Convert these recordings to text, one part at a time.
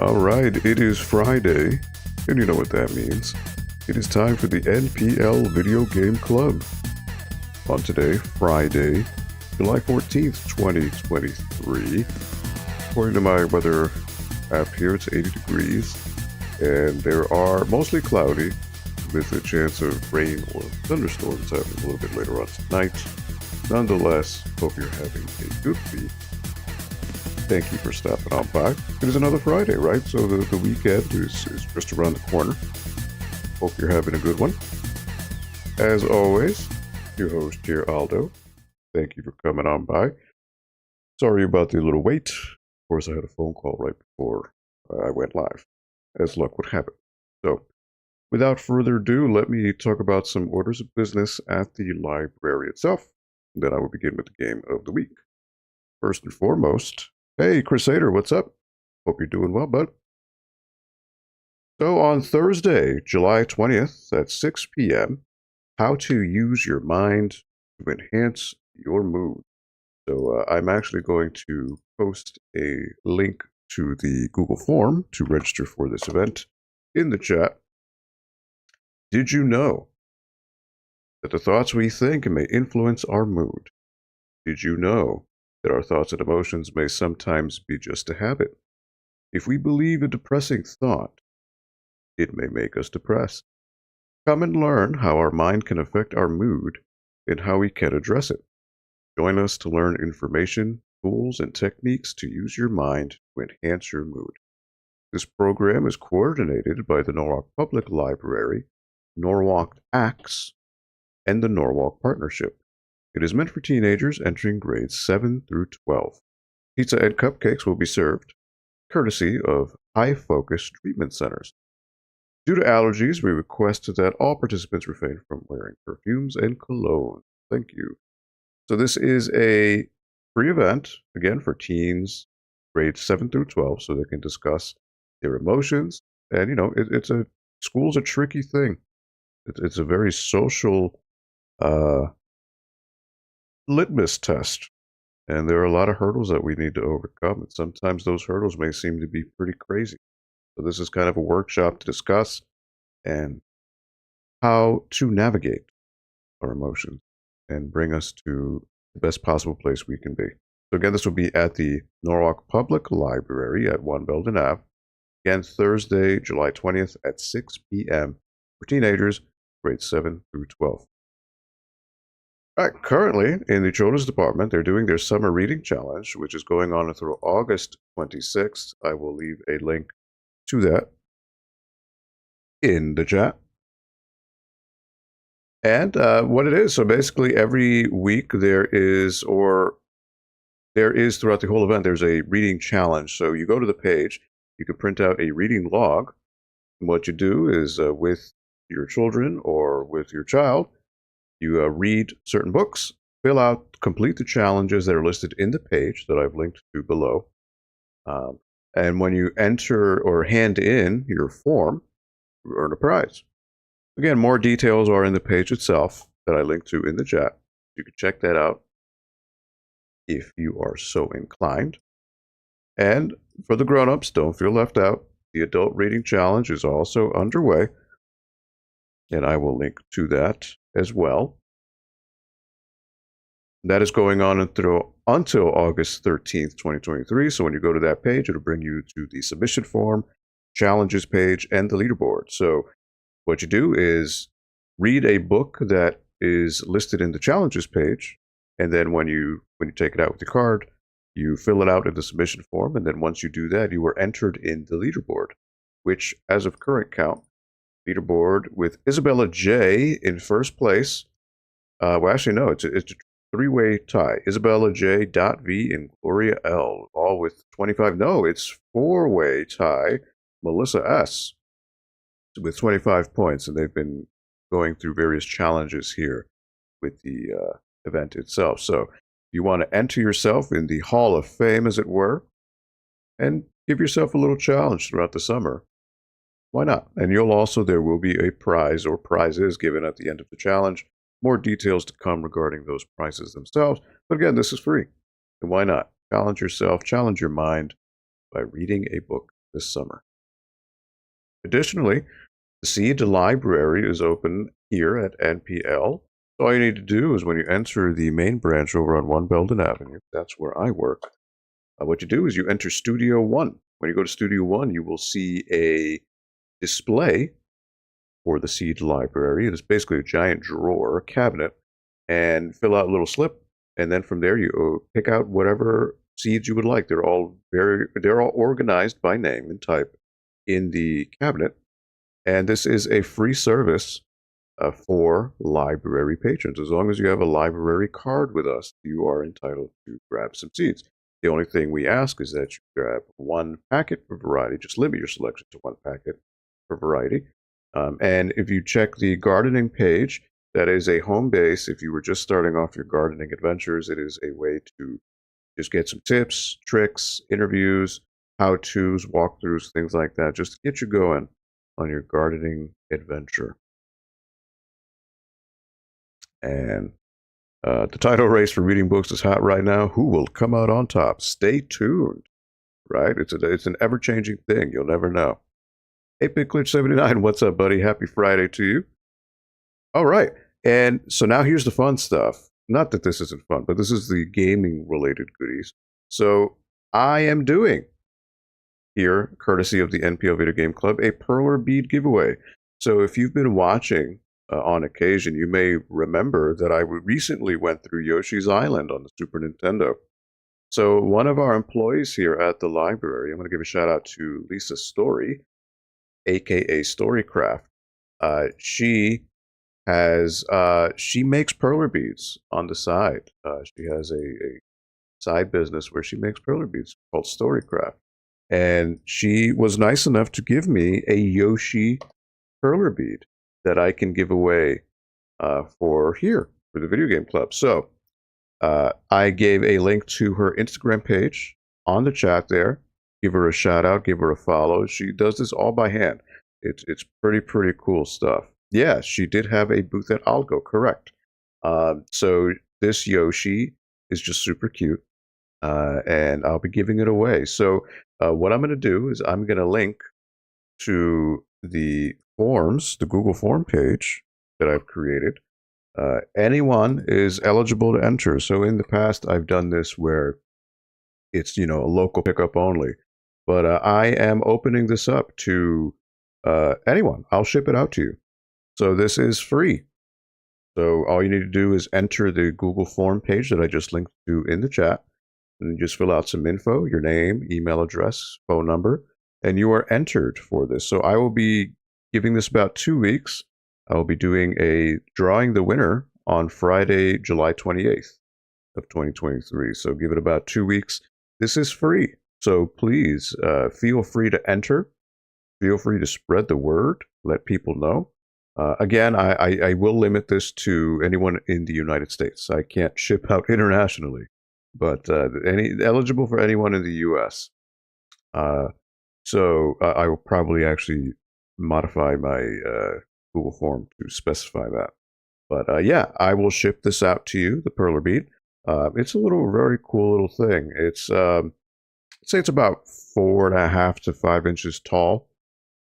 All right, it is Friday, and you know what that means. It is time for the NPL Video Game Club. On today, Friday, July 14th, 2023. According to my weather app here, it's 80 degrees, and there are mostly cloudy with a chance of rain or thunderstorms happening a little bit later on tonight. Nonetheless, hope you're having a good week. Thank you for stopping on by. It is another Friday, right? So the weekend is just around the corner. Hope you're having a good one. As always, your host here, Aldo. Thank you for coming on by. Sorry about the little wait. Of course, I had a phone call right before I went live, as luck would have it. So, without further ado, let me talk about some orders of business at the library itself. Then I will begin with the game of the week. First and foremost, hey, Crusader, what's up? Hope you're doing well, bud. So on Thursday, July 20th at 6 p.m., how to use your mind to enhance your mood. So I'm actually going to post a link to the Google form to register for this event in the chat. Did you know that the thoughts we think may influence our mood? Did you know that our thoughts and emotions may sometimes be just a habit? If we believe a depressing thought, it may make us depressed. Come and learn how our mind can affect our mood and how we can address it. Join us to learn information, tools, and techniques to use your mind to enhance your mood. This program is coordinated by the Norwalk Public Library, Norwalk Acts, and the Norwalk Partnership. It is meant for teenagers entering grades 7 through 12. Pizza and cupcakes will be served, courtesy of High Focus Treatment Centers. Due to allergies, we request that all participants refrain from wearing perfumes and cologne. Thank you. So this is a free event, again, for teens, grades 7 through 12, so they can discuss their emotions. And, you know, school's a tricky thing. It's a very social litmus test, and there are a lot of hurdles that we need to overcome, and sometimes those hurdles may seem to be pretty crazy. So this is kind of a workshop to discuss and how to navigate our emotions and bring us to the best possible place we can be. So again, this will be at the Norwalk Public Library at 1 Belden Ave. Again, Thursday, July 20th at 6 p.m. for teenagers, grades 7 through 12. All right, currently, in the children's department, they're doing their summer reading challenge, which is going on through August 26th. I will leave a link to that in the chat. And what it is, so basically every week there is throughout the whole event, there's a reading challenge. So you go to the page, you can print out a reading log. And what you do is with your children or with your child, you read certain books, complete the challenges that are listed in the page that I've linked to below. And when you enter or hand in your form, you earn a prize. Again, more details are in the page itself that I linked to in the chat. You can check that out if you are so inclined. And for the grown-ups, don't feel left out. The adult reading challenge is also underway, and I will link to that as well. That is going on until August 13th, 2023. So when you go to that page, it'll bring you to the submission form, challenges page, and the leaderboard. So what you do is read a book that is listed in the challenges page, and then when you take it out with your card, you fill it out in the submission form, and then once you do that, you are entered in the leaderboard, which, as of current count, leaderboard with Isabella J in first place. Well, actually, no, it's a three-way tie. Isabella J. V. and Gloria L. all with 25. No, it's four-way tie. Melissa S. with 25 points, and they've been going through various challenges here with the event itself. So you want to enter yourself in the Hall of Fame, as it were, and give yourself a little challenge throughout the summer. Why not? And there will be a prize or prizes given at the end of the challenge. More details to come regarding those prizes themselves. But again, this is free. And why not? Challenge yourself, challenge your mind by reading a book this summer. Additionally, the Seed Library is open here at NPL. So all you need to do is when you enter the main branch over on One Belden Avenue, that's where I work, what you do is you enter Studio One. When you go to Studio One, you will see a display for the Seed Library. It's basically a giant drawer, a cabinet, and fill out a little slip. And then from there, you pick out whatever seeds you would like. They're all organized by name and type in the cabinet. And this is a free service for library patrons. As long as you have a library card with us, you are entitled to grab some seeds. The only thing we ask is that you grab one packet for variety. Just limit your selection to one packet for variety. And if you check the gardening page, that is a home base. If you were just starting off your gardening adventures, it is a way to just get some tips, tricks, interviews, how-tos, walkthroughs, things like that, just to get you going on your gardening adventure. And the title race for reading books is hot right now. Who will come out on top? Stay tuned, right? It's an ever-changing thing. You'll never know. Hey, PigClitch79, what's up, buddy? Happy Friday to you. All right. And so now here's the fun stuff. Not that this isn't fun, but this is the gaming-related goodies. So I am doing here, courtesy of the NPL Video Game Club, a Perler Bead giveaway. So if you've been watching on occasion, you may remember that I recently went through Yoshi's Island on the Super Nintendo. So one of our employees here at the library, I'm going to give a shout out to Lisa Story, aka Storycraft. She makes perler beads on the side. She has a side business where she makes perler beads called Storycraft. And she was nice enough to give me a Yoshi perler bead that I can give away for the Video Game Club. So I gave a link to her Instagram page on the chat there. Give her a shout out, give her a follow. She does this all by hand. It's pretty cool stuff. Yeah, she did have a booth at Algo, correct. So this Yoshi is just super cute, and I'll be giving it away. So what I'm going to do is I'm going to link to the forms, the Google form page that I've created. Anyone is eligible to enter. So in the past, I've done this where it's, a local pickup only. But I am opening this up to anyone. I'll ship it out to you. So this is free. So all you need to do is enter the Google form page that I just linked to in the chat. And just fill out some info, your name, email address, phone number, and you are entered for this. So I will be giving this about 2 weeks. I will be drawing the winner on Friday, July 28th of 2023. So give it about 2 weeks. This is free. So please feel free to enter. Feel free to spread the word. Let people know. Again, I will limit this to anyone in the United States. I can't ship out internationally, but eligible for anyone in the U.S. So I will probably actually modify my Google form to specify that. But yeah, I will ship this out to you, the perler bead. It's a very cool little thing. It's I'd say it's about 4.5 to 5 inches tall.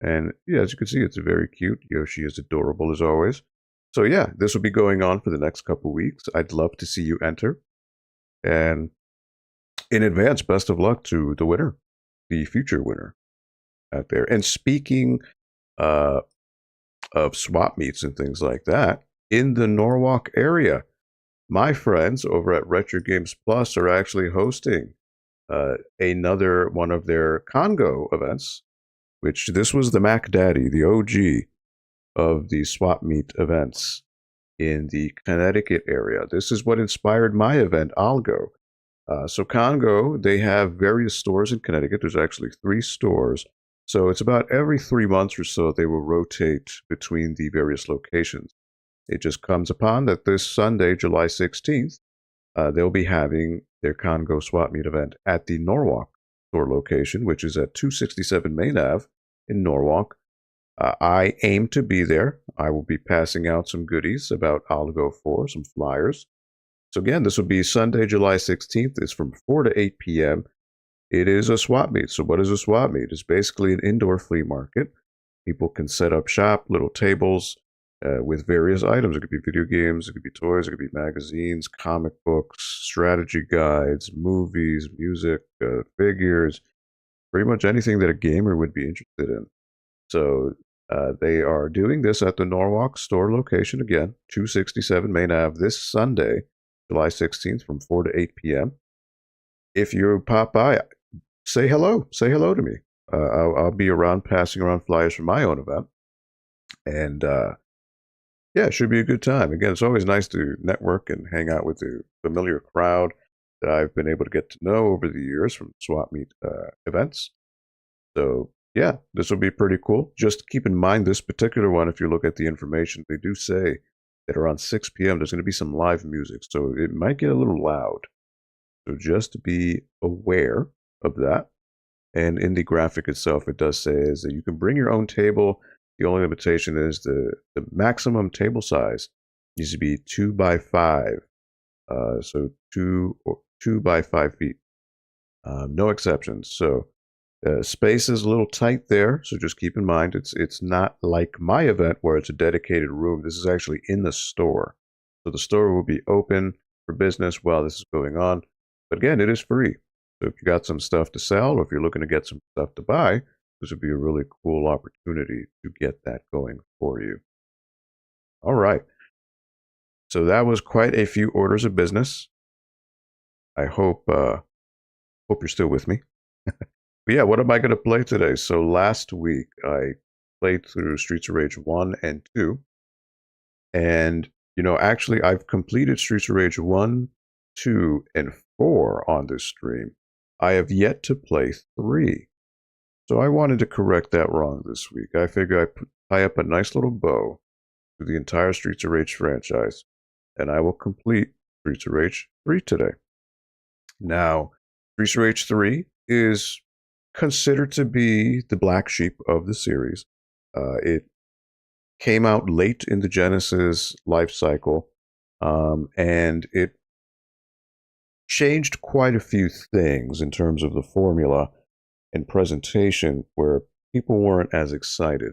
And yeah, as you can see, it's very cute. Yoshi is adorable as always. So yeah, this will be going on for the next couple weeks. I'd love to see you enter. And in advance, best of luck to the winner, the future winner out there. And speaking of swap meets and things like that, in the Norwalk area, my friends over at Retro Games Plus are actually hosting another one of their Congo events, which this was the Mac Daddy, the OG of the swap meet events in the Connecticut area. This is what inspired my event, Algo. So Congo, they have various stores in Connecticut. There's actually 3 stores. So it's about every 3 months or so they will rotate between the various locations. It just comes upon that this Sunday, July 16th, they'll be having their Congo swap meet event at the Norwalk store location, which is at 267 Main Ave in Norwalk. I aim to be there. I will be passing out some goodies about Algo 4, some flyers. So again, this will be Sunday, July 16th. It's from 4 to 8 p.m. It is a swap meet. So what is a swap meet? It's basically an indoor flea market. People can set up shop, little tables with various items. It could be video games, it could be toys, it could be magazines, comic books, strategy guides, movies, music, figures, pretty much anything that a gamer would be interested in. So they are doing this at the Norwalk store location again, 267 Main Ave, this Sunday, July 16th from 4 to 8 p.m. If you pop by, say hello. Say hello to me. I'll be around passing around flyers for my own event. And yeah, it should be a good time. Again, it's always nice to network and hang out with the familiar crowd that I've been able to get to know over the years from swap meet events. So yeah, this will be pretty cool. Just keep in mind this particular one, if you look at the information, they do say that around 6 p.m. there's going to be some live music. So it might get a little loud. So just be aware of that. And in the graphic itself, it does say is that you can bring your own table. The only limitation is the maximum table size needs to be 2 by 5. So 2 by 5 feet. No exceptions. So space is a little tight there. So just keep in mind, it's not like my event where it's a dedicated room. This is actually in the store. So the store will be open for business while this is going on. But again, it is free. So if you got some stuff to sell, or if you're looking to get some stuff to buy, this would be a really cool opportunity to get that going for you. All right. So that was quite a few orders of business. I hope you're still with me. But yeah, what am I going to play today? So last week I played through Streets of Rage 1 and 2. And, actually I've completed Streets of Rage 1, 2, and 4 on this stream. I have yet to play 3. So I wanted to correct that wrong this week. I figure I tie up a nice little bow to the entire Streets of Rage franchise, and I will complete Streets of Rage 3 today. Now, Streets of Rage 3 is considered to be the black sheep of the series. It came out late in the Genesis life cycle, and it changed quite a few things in terms of the formula and presentation where people weren't as excited.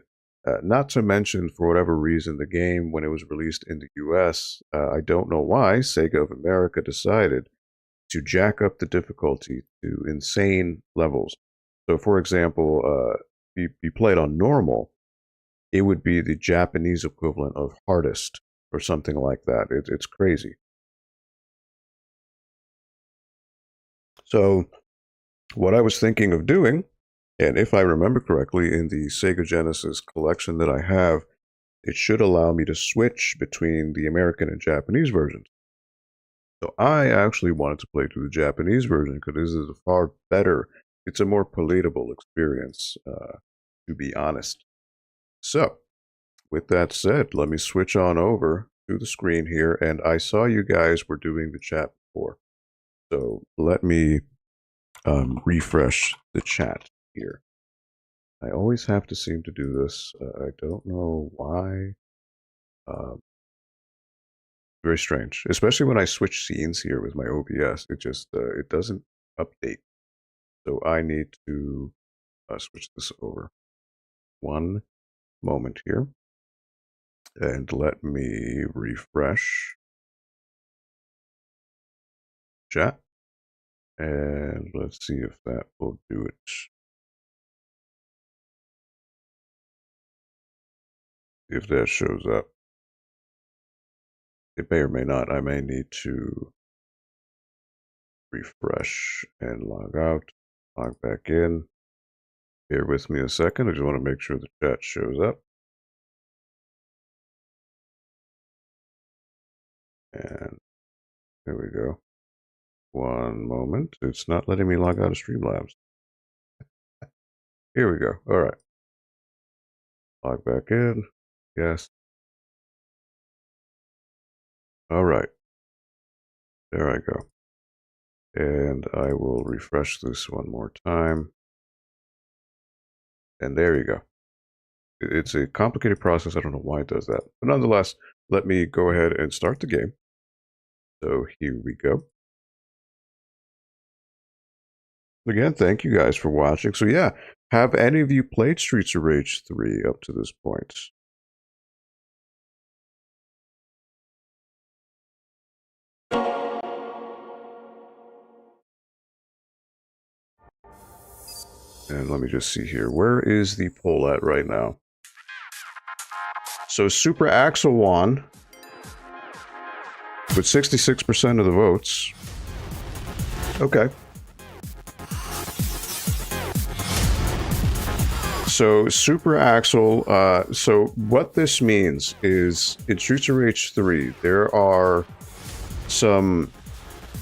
Not to mention, for whatever reason, the game, when it was released in the US, I don't know why, SEGA of America decided to jack up the difficulty to insane levels. So, for example, if you play it on normal, it would be the Japanese equivalent of hardest or something like that. It's crazy. So, what I was thinking of doing, and if I remember correctly, in the SEGA Genesis collection that I have, it should allow me to switch between the American and Japanese versions. So I actually wanted to play through the Japanese version because this is a far better, it's a more palatable experience, to be honest. So, with that said, let me switch on over to the screen here, and I saw you guys were doing the chat before. So let me refresh the chat here. I always have to seem to do this. I don't know why. Very strange, especially when I switch scenes here with my OBS. It just it doesn't update. So I need to switch this over. One moment here, and let me refresh chat, and let's see if that will do it. If that shows up. It may or may not. I may need to refresh and log out, log back in. Bear with me a second. I just want to make sure the chat shows up. And there we go. One moment. It's not letting me log out of Streamlabs. Here we go. All right. Log back in. Yes. All right. There I go. And I will refresh this one more time. And there you go. It's a complicated process. I don't know why it does that. But nonetheless, let me go ahead and start the game. So here we go. Again, thank you guys for watching. So yeah, have any of you played Streets of Rage 3 up to this point? And let me just see here. Where is the poll at right now? So Super Axel won with 66% of the votes. Okay. So Super Axel, so what this means is in Streets of Rage 3, there are some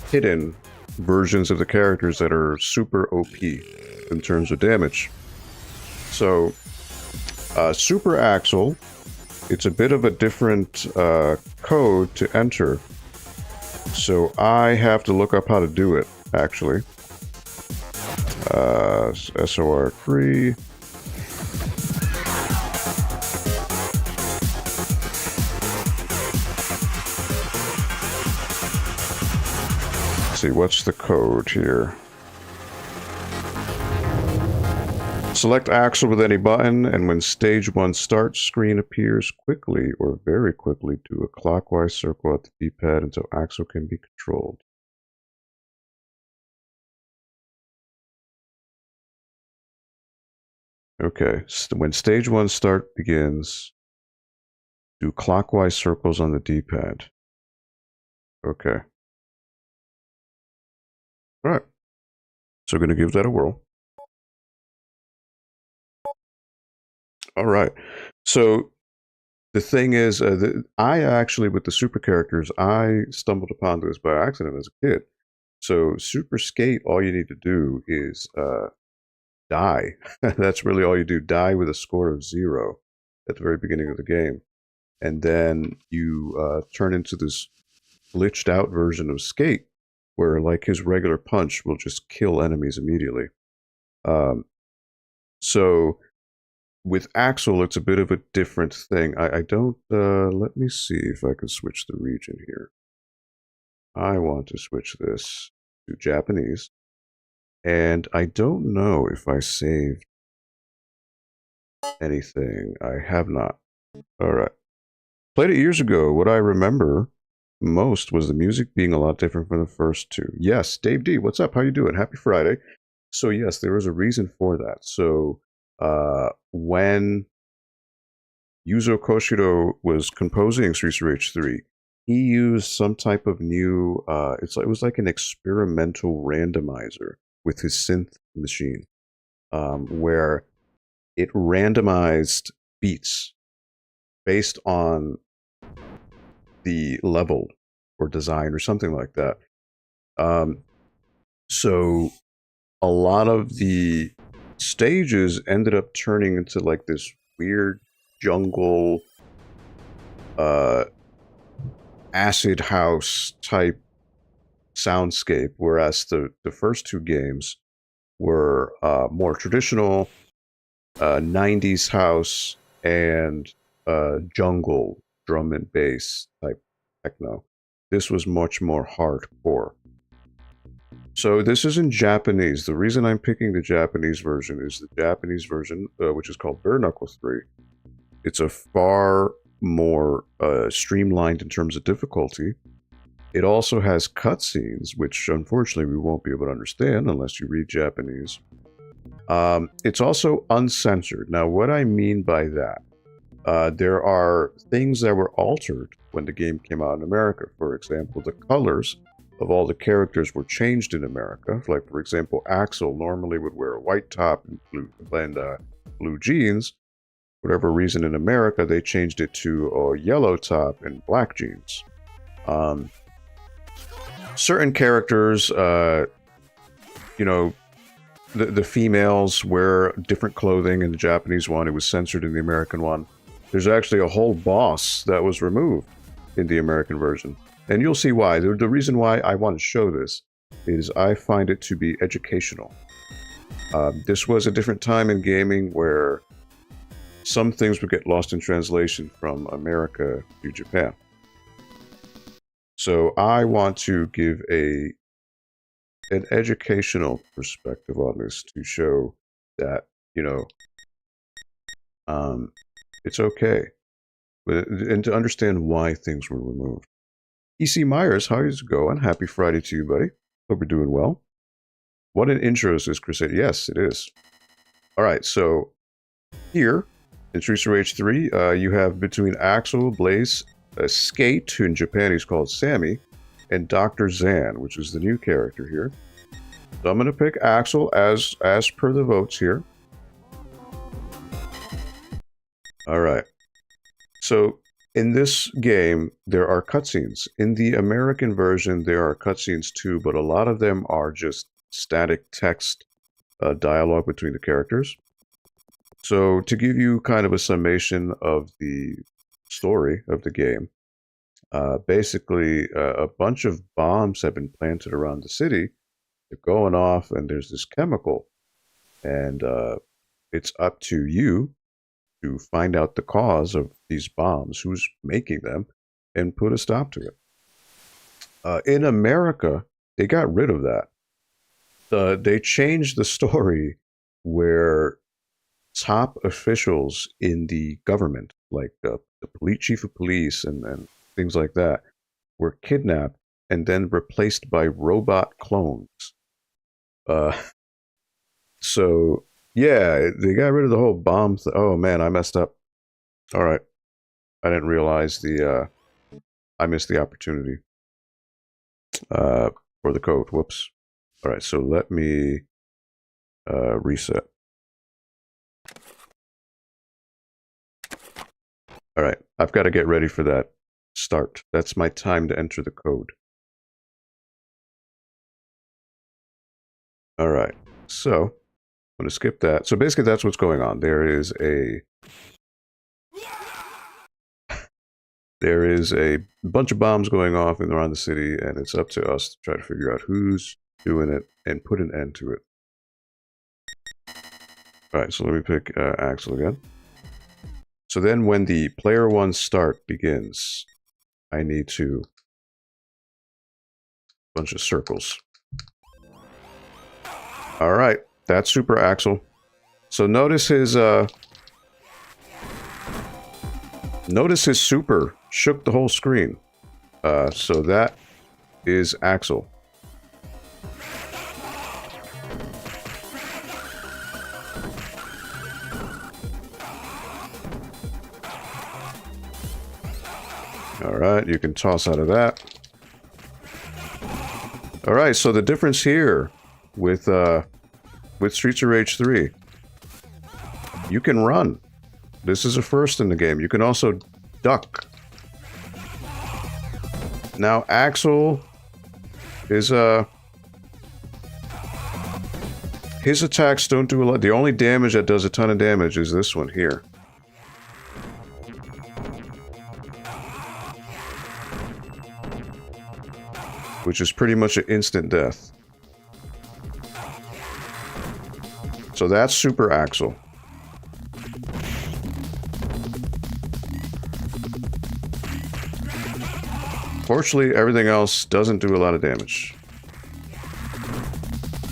hidden versions of the characters that are super OP in terms of damage. So Super Axel, it's a bit of a different code to enter. So I have to look up how to do it, actually. SOR3. See, what's the code here? Select Axel with any button, and when stage 1 start screen appears, quickly or very quickly do a clockwise circle at the D-pad until Axel can be controlled. Okay, so when stage 1 start begins, do clockwise circles on the D-pad. Okay. All right. So we're going to give that a whirl. All right. So the thing is, I actually, with the super characters, I stumbled upon this by accident as a kid. So Super Skate, all you need to do is die. That's really all you do. Die with a score of 0 at the very beginning of the game. And then you turn into this glitched out version of Skate, where like his regular punch will just kill enemies immediately. So with Axel, it's a bit of a different thing. I don't, let me see if I can switch the region here. I want to switch this to Japanese. And I don't know if I saved anything. I have not. All right. Played it years ago. What I remember most was the music being a lot different from the first two. Yes, Dave D, what's up? How you doing? Happy Friday. So yes, there was a reason for that. So when Yuzo Koshiro was composing Streets of Rage 3, he used some type of new, it was like an experimental randomizer with his synth machine, where it randomized beats based on the level or design or something like that. So a lot of the stages ended up turning into like this weird jungle, acid house type soundscape, whereas the first two games were more traditional 90s house and jungle drum and bass type techno. This was much more hardcore. So this is in Japanese. The reason I'm picking the Japanese version is the Japanese version, which is called Bare Knuckle 3. It's a far more streamlined in terms of difficulty. It also has cutscenes, which unfortunately we won't be able to understand unless you read Japanese. It's also uncensored. Now, what I mean by that, there are things that were altered when the game came out in America. For example, the colors of all the characters were changed in America. Like, for example, Axel normally would wear a white top and blue jeans. For whatever reason in America, they changed it to a yellow top and black jeans. Certain characters, you know, the females wear different clothing in the Japanese one. It was censored in the American one. There's actually a whole boss that was removed in the American version. And you'll see why. The reason why I want to show this is I find it to be educational. This was a different time in gaming where some things would get lost in translation from America to Japan. So I want to give a an educational perspective on this to show that, you know, it's okay. And to understand why things were removed. E.C. Myers, how's it going? Happy Friday to you, buddy. Hope you're doing well. What an intro, says Crusade. Yes, it is. All right, so here in Streets of Rage 3, you have between Axel, Blaze, Skate, who in Japan he's called Sammy, and Dr. Zan, which is the new character here. So I'm going to pick Axel as per the votes here. All right. So in this game, there are cutscenes. In the American version, there are cutscenes too, but a lot of them are just static text dialogue between the characters. So to give you kind of a summation of the story of the game, basically a bunch of bombs have been planted around the city. They're going off and there's this chemical, and it's up to you to find out the cause of these bombs, who's making them, and put a stop to it. In America, they got rid of that. They changed the story where top officials in the government, like the chief of police and things like that, were kidnapped and then replaced by robot clones. So yeah, they got rid of the whole bomb. Oh man, I messed up. All right, I didn't realize I missed the opportunity for the code. Whoops. All right, so let me reset. All right, I've got to get ready for that start. That's my time to enter the code. All right, so I'm going to skip that. So basically that's what's going on. There is a bunch of bombs going off and around the city, and it's up to us to try to figure out who's doing it and put an end to it. All right, so let me pick Axel again. So then when the player one start begins, I need to bunch of circles. All right, that's Super Axel. So notice his super shook the whole screen. So that is Axel. All right, you can toss out of that. All right, so the difference here with Streets of Rage 3, you can run. This is a first in the game. You can also duck. Now Axel is his attacks don't do a lot. The only damage that does a ton of damage is this one here. Which is pretty much an instant death. So that's Super Axel. Fortunately, everything else doesn't do a lot of damage.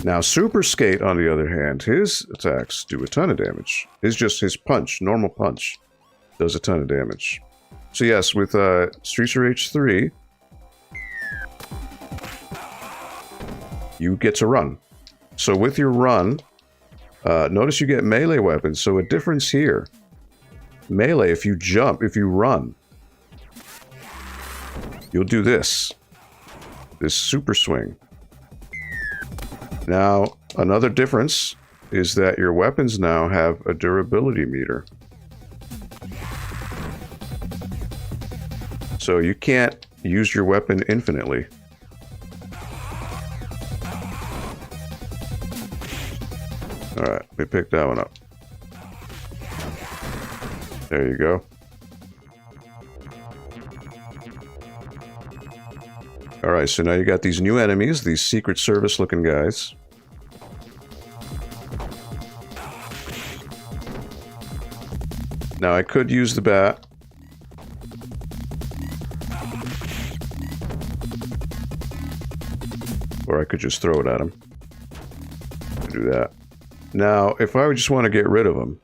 Now, Super Skate, on the other hand, his attacks do a ton of damage. His punch, normal punch, does a ton of damage. So yes, with Streets of Rage 3, you get to run. So with your run, notice you get melee weapons. So a difference here. Melee, if you jump, if you run, you'll do this. This super swing. Now, another difference is that your weapons now have a durability meter. So you can't use your weapon infinitely. Alright, let me pick that one up. There you go. Alright, so now you got these new enemies, these Secret Service looking guys. Now I could use the bat. or I could just throw it at him. Do that. Now, if I would just want to get rid of him,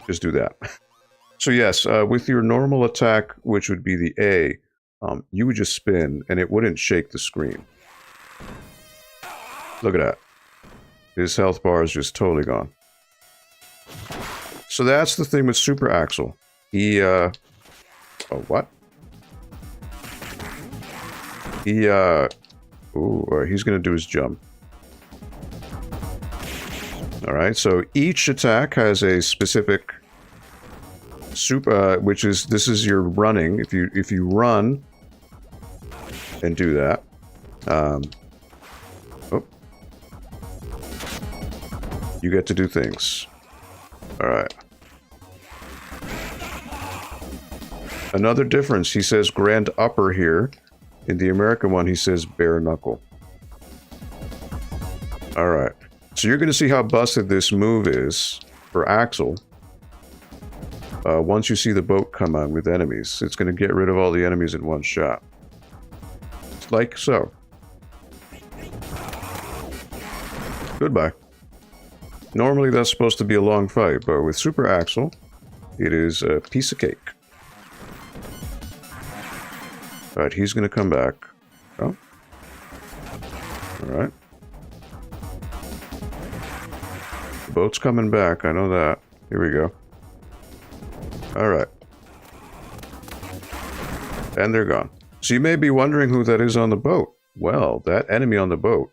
just do that. So yes, with your normal attack, which would be the A, you would just spin, and it wouldn't shake the screen. Look at that. His health bar is just totally gone. So that's the thing with Super Axel. He, oh, what? He, he's gonna do his jump. Alright, so each attack has a specific super, which is, this is your running. If you run and do that, you get to do things. Alright. Another difference, he says grand upper here. In the American one, he says bare knuckle. Alright. So you're going to see how busted this move is for Axel. Once you see the boat come on with enemies, it's going to get rid of all the enemies in one shot. Like so. Goodbye. Normally that's supposed to be a long fight, but with Super Axel, it is a piece of cake. Alright, he's going to come back. Oh. Alright. The boat's coming back, I know that. Here we go. Alright. And they're gone. So you may be wondering who that is on the boat. Well, that enemy on the boat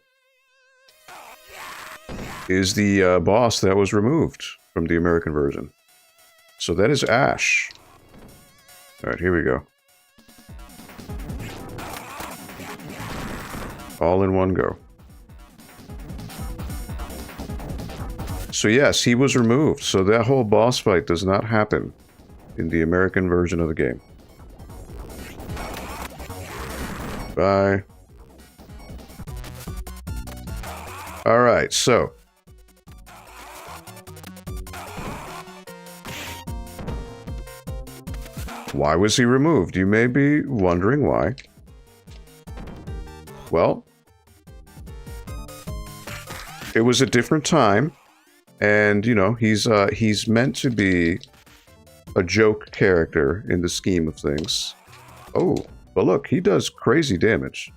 is the boss that was removed from the American version. So that is Ash. Alright, here we go. All in one go. So yes, he was removed. So that whole boss fight does not happen in the American version of the game. Bye. Alright, so why was he removed? You may be wondering why. Well, it was a different time, and you know, he's meant to be a joke character in the scheme of things. Oh, but look, he does crazy damage.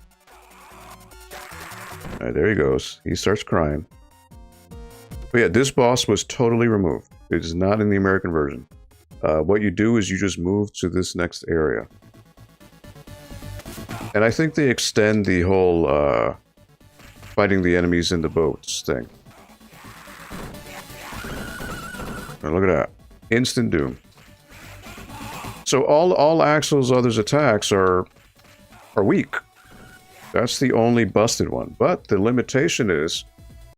Alright, there he goes. He starts crying. But yeah, this boss was totally removed. It is not in the American version. What you do is you just move to this next area. And I think they extend the whole fighting the enemies in the boats thing. And look at that. Instant doom. So all Axel's other attacks are weak. That's the only busted one. But the limitation is,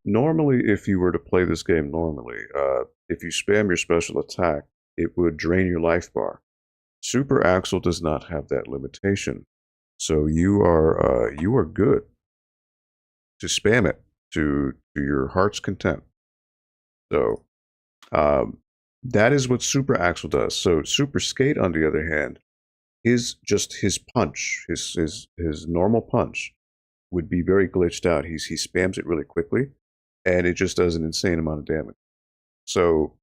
normally if you were to play this game normally, if you spam your special attack, it would drain your life bar. Super Axel does not have that limitation. So you are good to spam it to your heart's content. So that is what Super Axel does. So Super Skate, on the other hand, is just his punch, his normal punch would be very glitched out. He spams it really quickly, and it just does an insane amount of damage. So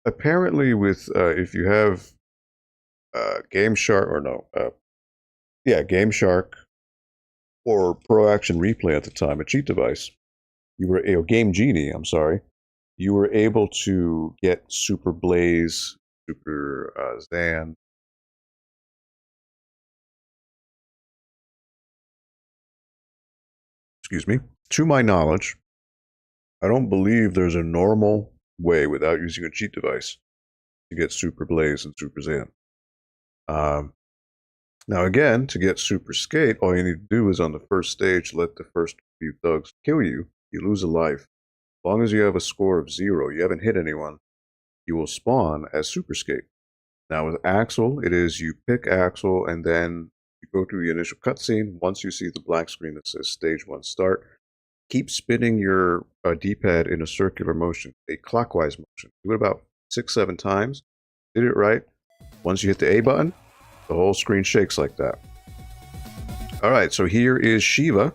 apparently, with if you have Game Shark Game Shark or Pro Action Replay at the time, a cheat device, you were Game Genie. I'm sorry, you were able to get Super Blaze, Super Zan. Excuse me. To my knowledge, I don't believe there's a normal way without using a cheat device to get Super Blaze and Super Zan. Now again, to get Super Skate, all you need to do is on the first stage, let the first few thugs kill you. You lose a life. As long as you have a score of 0, you haven't hit anyone, you will spawn as Super Skate. Now with Axel, it is you pick Axel and then you go through the initial cutscene. Once you see the black screen that says Stage 1 Start, keep spinning your D-pad in a circular motion, a clockwise motion. Do it about 6-7 times. Did it right. Once you hit the A button, the whole screen shakes like that. Alright, so here is Shiva.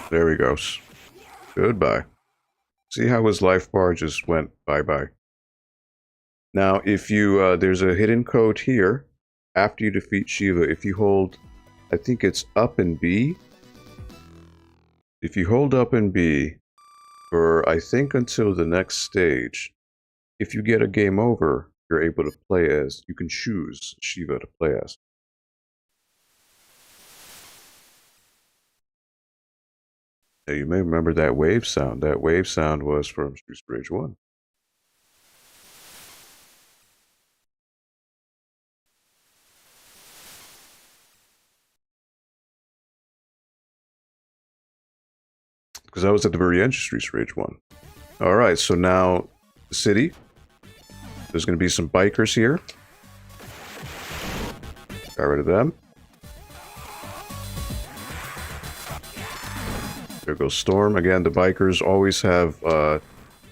There he goes. Goodbye. See how his life bar just went bye-bye. Now, if you, there's a hidden code here. After you defeat Shiva, if you hold, I think it's up and B. If you hold up and B for, I think, until the next stage, if you get a game over, you're able to play as, you can choose Shiva to play as. Now, you may remember that wave sound. That wave sound was from Streets of Rage 1. Because I was at the very end of Streets of Rage 1. Alright, so now the city. There's going to be some bikers here. Got rid of them. There goes Storm. Again, the bikers always have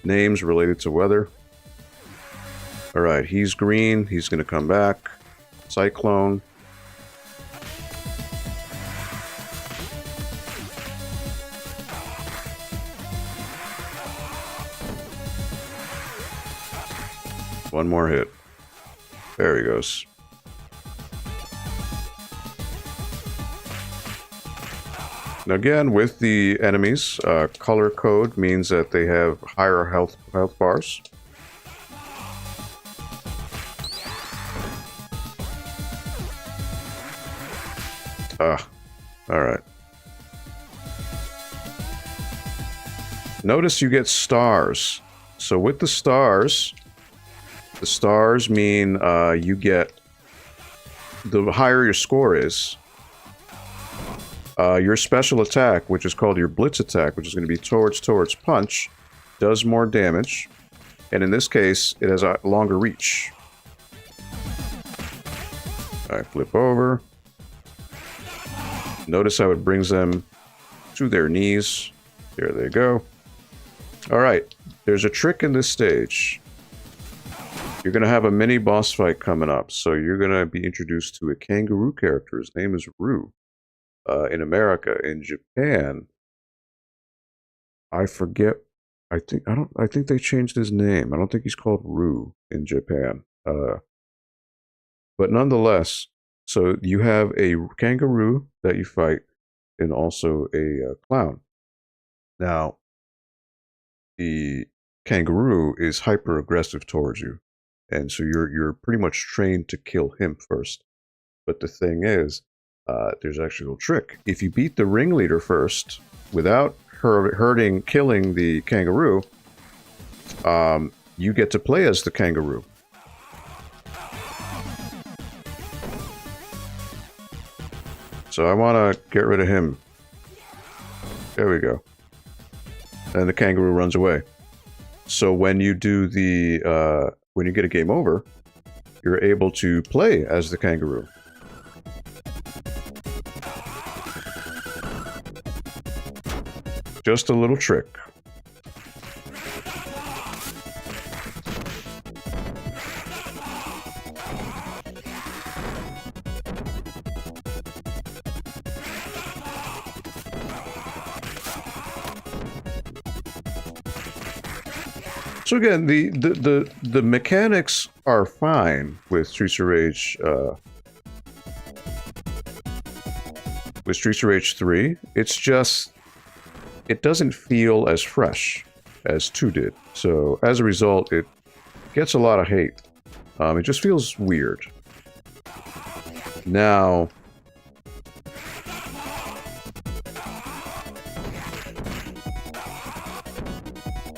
names related to weather. Alright, he's green. He's going to come back. Cyclone. One more hit. There he goes. Now again, with the enemies, color code means that they have higher health bars. Alright. Notice you get stars. So with the stars mean you get, the higher your score is, your special attack, which is called your blitz attack, which is going to be towards punch, does more damage, and in this case, it has a longer reach. Alright, flip over. Notice how it brings them to their knees. There they go. Alright, there's a trick in this stage. You're going to have a mini boss fight coming up, so you're going to be introduced to a kangaroo character. His name is Rue. In America. In Japan, I forget. I think they changed his name. I don't think he's called Rue in Japan. But nonetheless, so you have a kangaroo that you fight, and also a clown. Now, the kangaroo is hyper aggressive towards you, and so you're pretty much trained to kill him first. But the thing is, there's actually a little trick. If you beat the ringleader first, without killing the kangaroo, you get to play as the kangaroo. So I want to get rid of him. There we go. And the kangaroo runs away. So when you do the, when you get a game over, you're able to play as the kangaroo. Just a little trick. So again, the mechanics are fine with Streets of Rage. With Streets of Rage 3, it's just, it doesn't feel as fresh as 2 did. So as a result, it gets a lot of hate. It just feels weird. Now,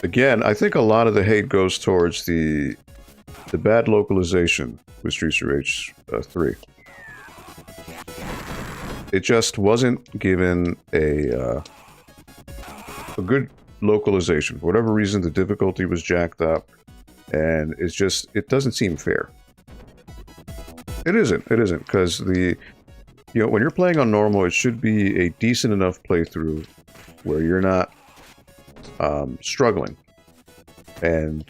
again, I think a lot of the hate goes towards the bad localization with Streets of Rage 3. It just wasn't given a good localization. For whatever reason, the difficulty was jacked up, and it's just, it doesn't seem fair. It isn't, because when you're playing on normal, it should be a decent enough playthrough where you're not struggling. And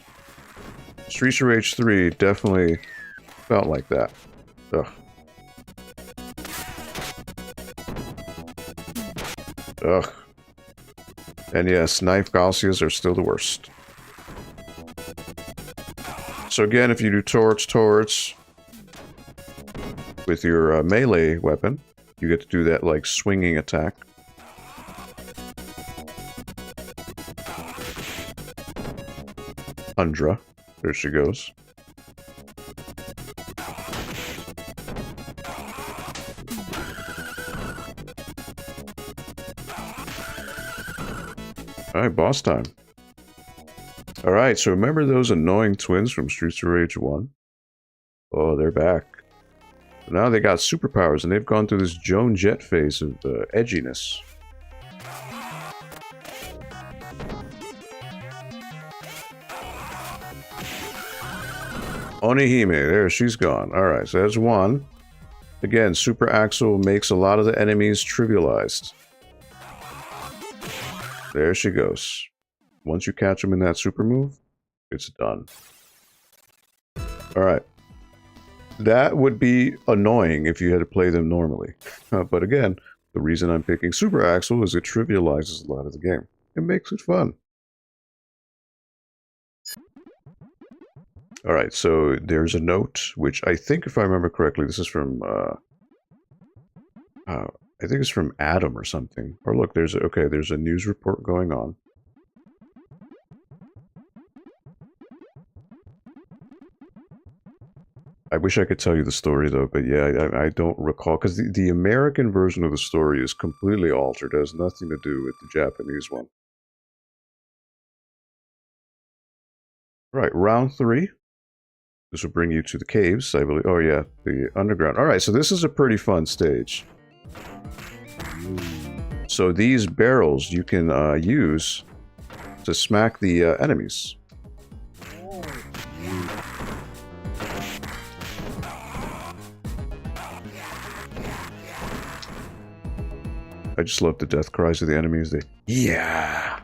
Streets of Rage 3 definitely felt like that. Ugh. Ugh. And yes, knife Gaussias are still the worst. So again, if you do torch with your melee weapon, you get to do that like swinging attack. Undra. There she goes. Alright, boss time. Alright, so remember those annoying twins from Streets of Rage 1? Oh, they're back. Now they got superpowers, and they've gone through this Joan Jett phase of edginess. Onihime, there, she's gone. Alright, so that's one. Again, Super Axel makes a lot of the enemies trivialized. There she goes. Once you catch them in that super move, it's done. Alright. That would be annoying if you had to play them normally. But again, the reason I'm picking Super Axel is it trivializes a lot of the game. It makes it fun. Alright, so there's a note, which I think, if I remember correctly, this is from, I think it's from Adam or something. Or look, there's a news report going on. I wish I could tell you the story, though, but yeah, I don't recall, because the American version of the story is completely altered. It has nothing to do with the Japanese one. Right, round 3. This will bring you to the caves, I believe. Oh yeah, the underground. Alright, so this is a pretty fun stage. So these barrels you can use to smack the enemies. I just love the death cries of the enemies. They, yeah!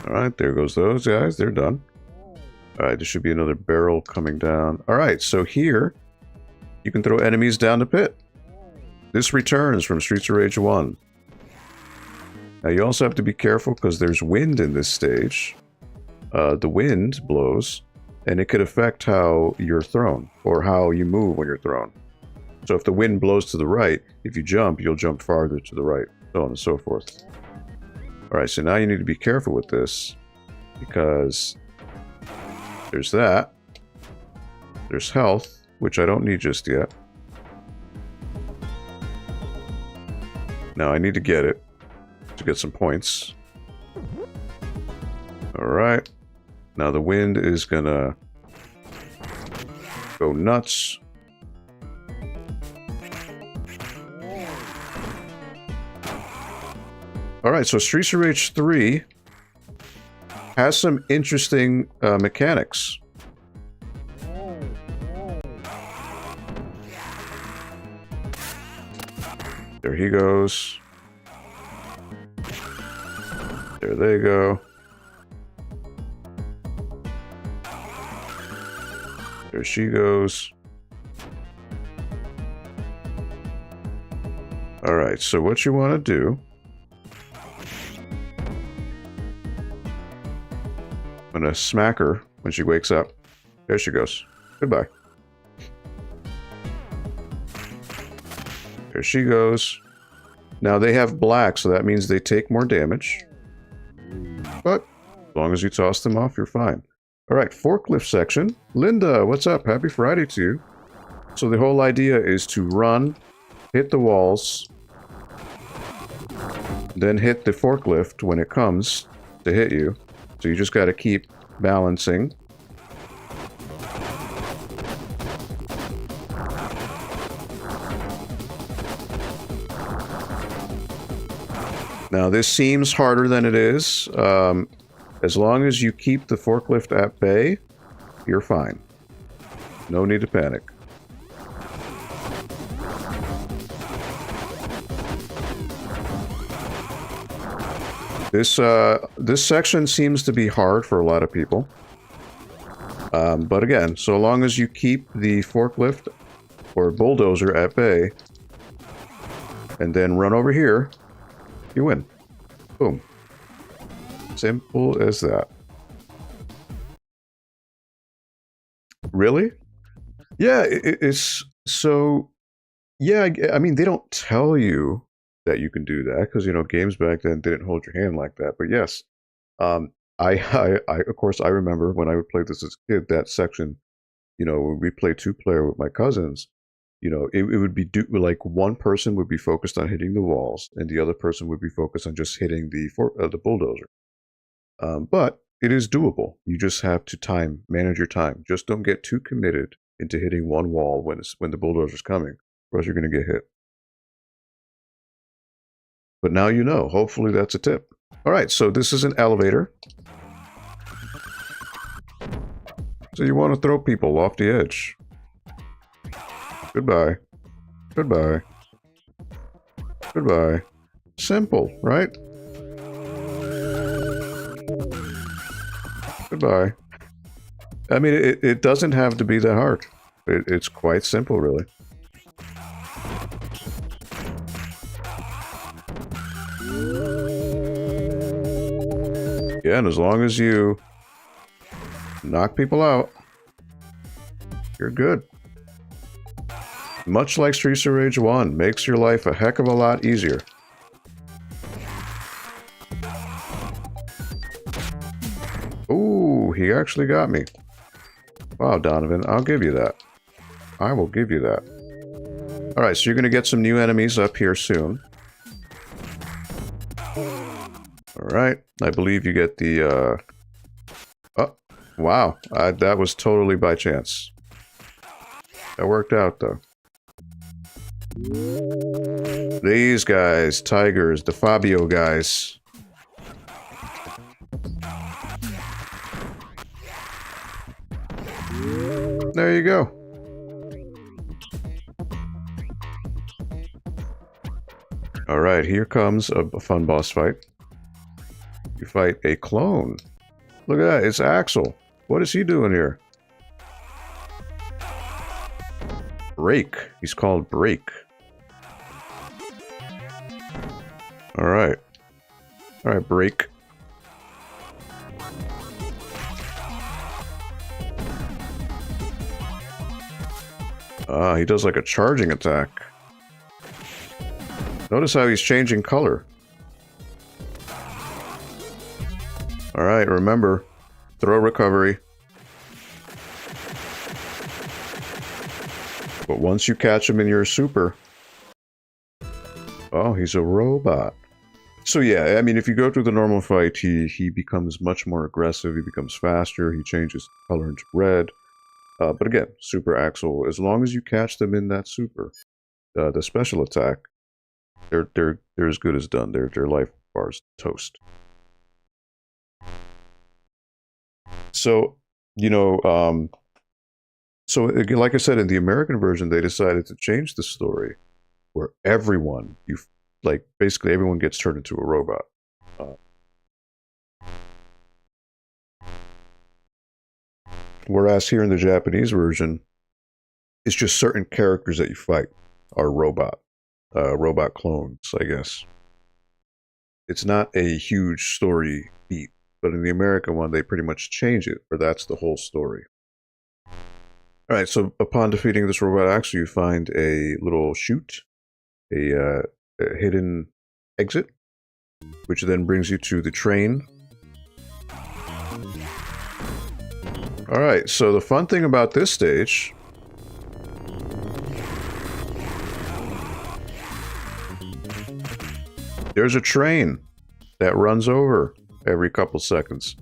Alright, there goes those guys. They're done. Alright, there should be another barrel coming down. Alright, so here, you can throw enemies down the pit. This returns from Streets of Rage 1. Now, you also have to be careful because there's wind in this stage. The wind blows, and it could affect how you're thrown, or how you move when you're thrown. So if the wind blows to the right, if you jump, you'll jump farther to the right, so on and so forth. Alright, so now you need to be careful with this, because there's that. There's health, which I don't need just yet. Now I need to get it, to get some points. Alright. Now the wind is gonna go nuts. Alright, so Streets of Rage 3 has some interesting mechanics. There he goes. There they go. There she goes. Alright, so what you want to do... I'm gonna smack her when she wakes up. There she goes. Goodbye. There she goes. Now they have black, so that means they take more damage. But as long as you toss them off, you're fine. Alright, forklift section. Linda, what's up? Happy Friday to you. So the whole idea is to run, hit the walls, then hit the forklift when it comes to hit you. So you just got to keep balancing. Now this seems harder than it is. As long as you keep the forklift at bay, you're fine. No need to panic. This section seems to be hard for a lot of people. But again, so long as you keep the forklift or bulldozer at bay, and then run over here, you win. Boom. Simple as that. Really? Yeah, it's so... Yeah, I mean, they don't tell you that you can do that, because, you know, games back then didn't hold your hand like that. But yes, of course, I remember when I would play this as a kid, that section, you know, when we played two-player with my cousins, you know, it would be like one person would be focused on hitting the walls, and the other person would be focused on just hitting the bulldozer. But it is doable. You just have to manage your time. Just don't get too committed into hitting one wall when the bulldozer's coming, or else you're going to get hit. But now you know. Hopefully that's a tip. All right, so this is an elevator. So you want to throw people off the edge. Goodbye. Goodbye. Goodbye. Simple, right? Goodbye. I mean, it doesn't have to be that hard. It's quite simple, really. Yeah, and as long as you knock people out, you're good. Much like Streets of Rage 1, makes your life a heck of a lot easier. Ooh, he actually got me. Wow, Donovan, I'll give you that. I will give you that. Alright, so you're going to get some new enemies up here soon. Alright, I believe you get the, Oh, wow, that was totally by chance. That worked out, though. These guys, tigers, the Fabio guys. There you go. Alright, here comes a fun boss fight. You fight a clone. Look at that, it's Axel. What is he doing here? Break. He's called Break. Alright. Alright, Break. He does like a charging attack. Notice how he's changing color. Alright, remember, throw recovery. But once you catch him in your super... Oh, he's a robot. So yeah, I mean, if you go through the normal fight, he becomes much more aggressive, he becomes faster, he changes color into red. But again, Super Axel, as long as you catch them in that super, the special attack, they're as good as done. Their life bar's toast. So, you know, so like I said, in the American version, they decided to change the story where everyone, basically everyone gets turned into a robot. Whereas here in the Japanese version, it's just certain characters that you fight are robot clones, I guess. It's not a huge story beat, but in the American one, they pretty much change it, or that's the whole story. Alright, so upon defeating this robot Axel, you find a little chute, a hidden exit, which then brings you to the train. Alright, so the fun thing about this stage... There's a train that runs over every couple seconds.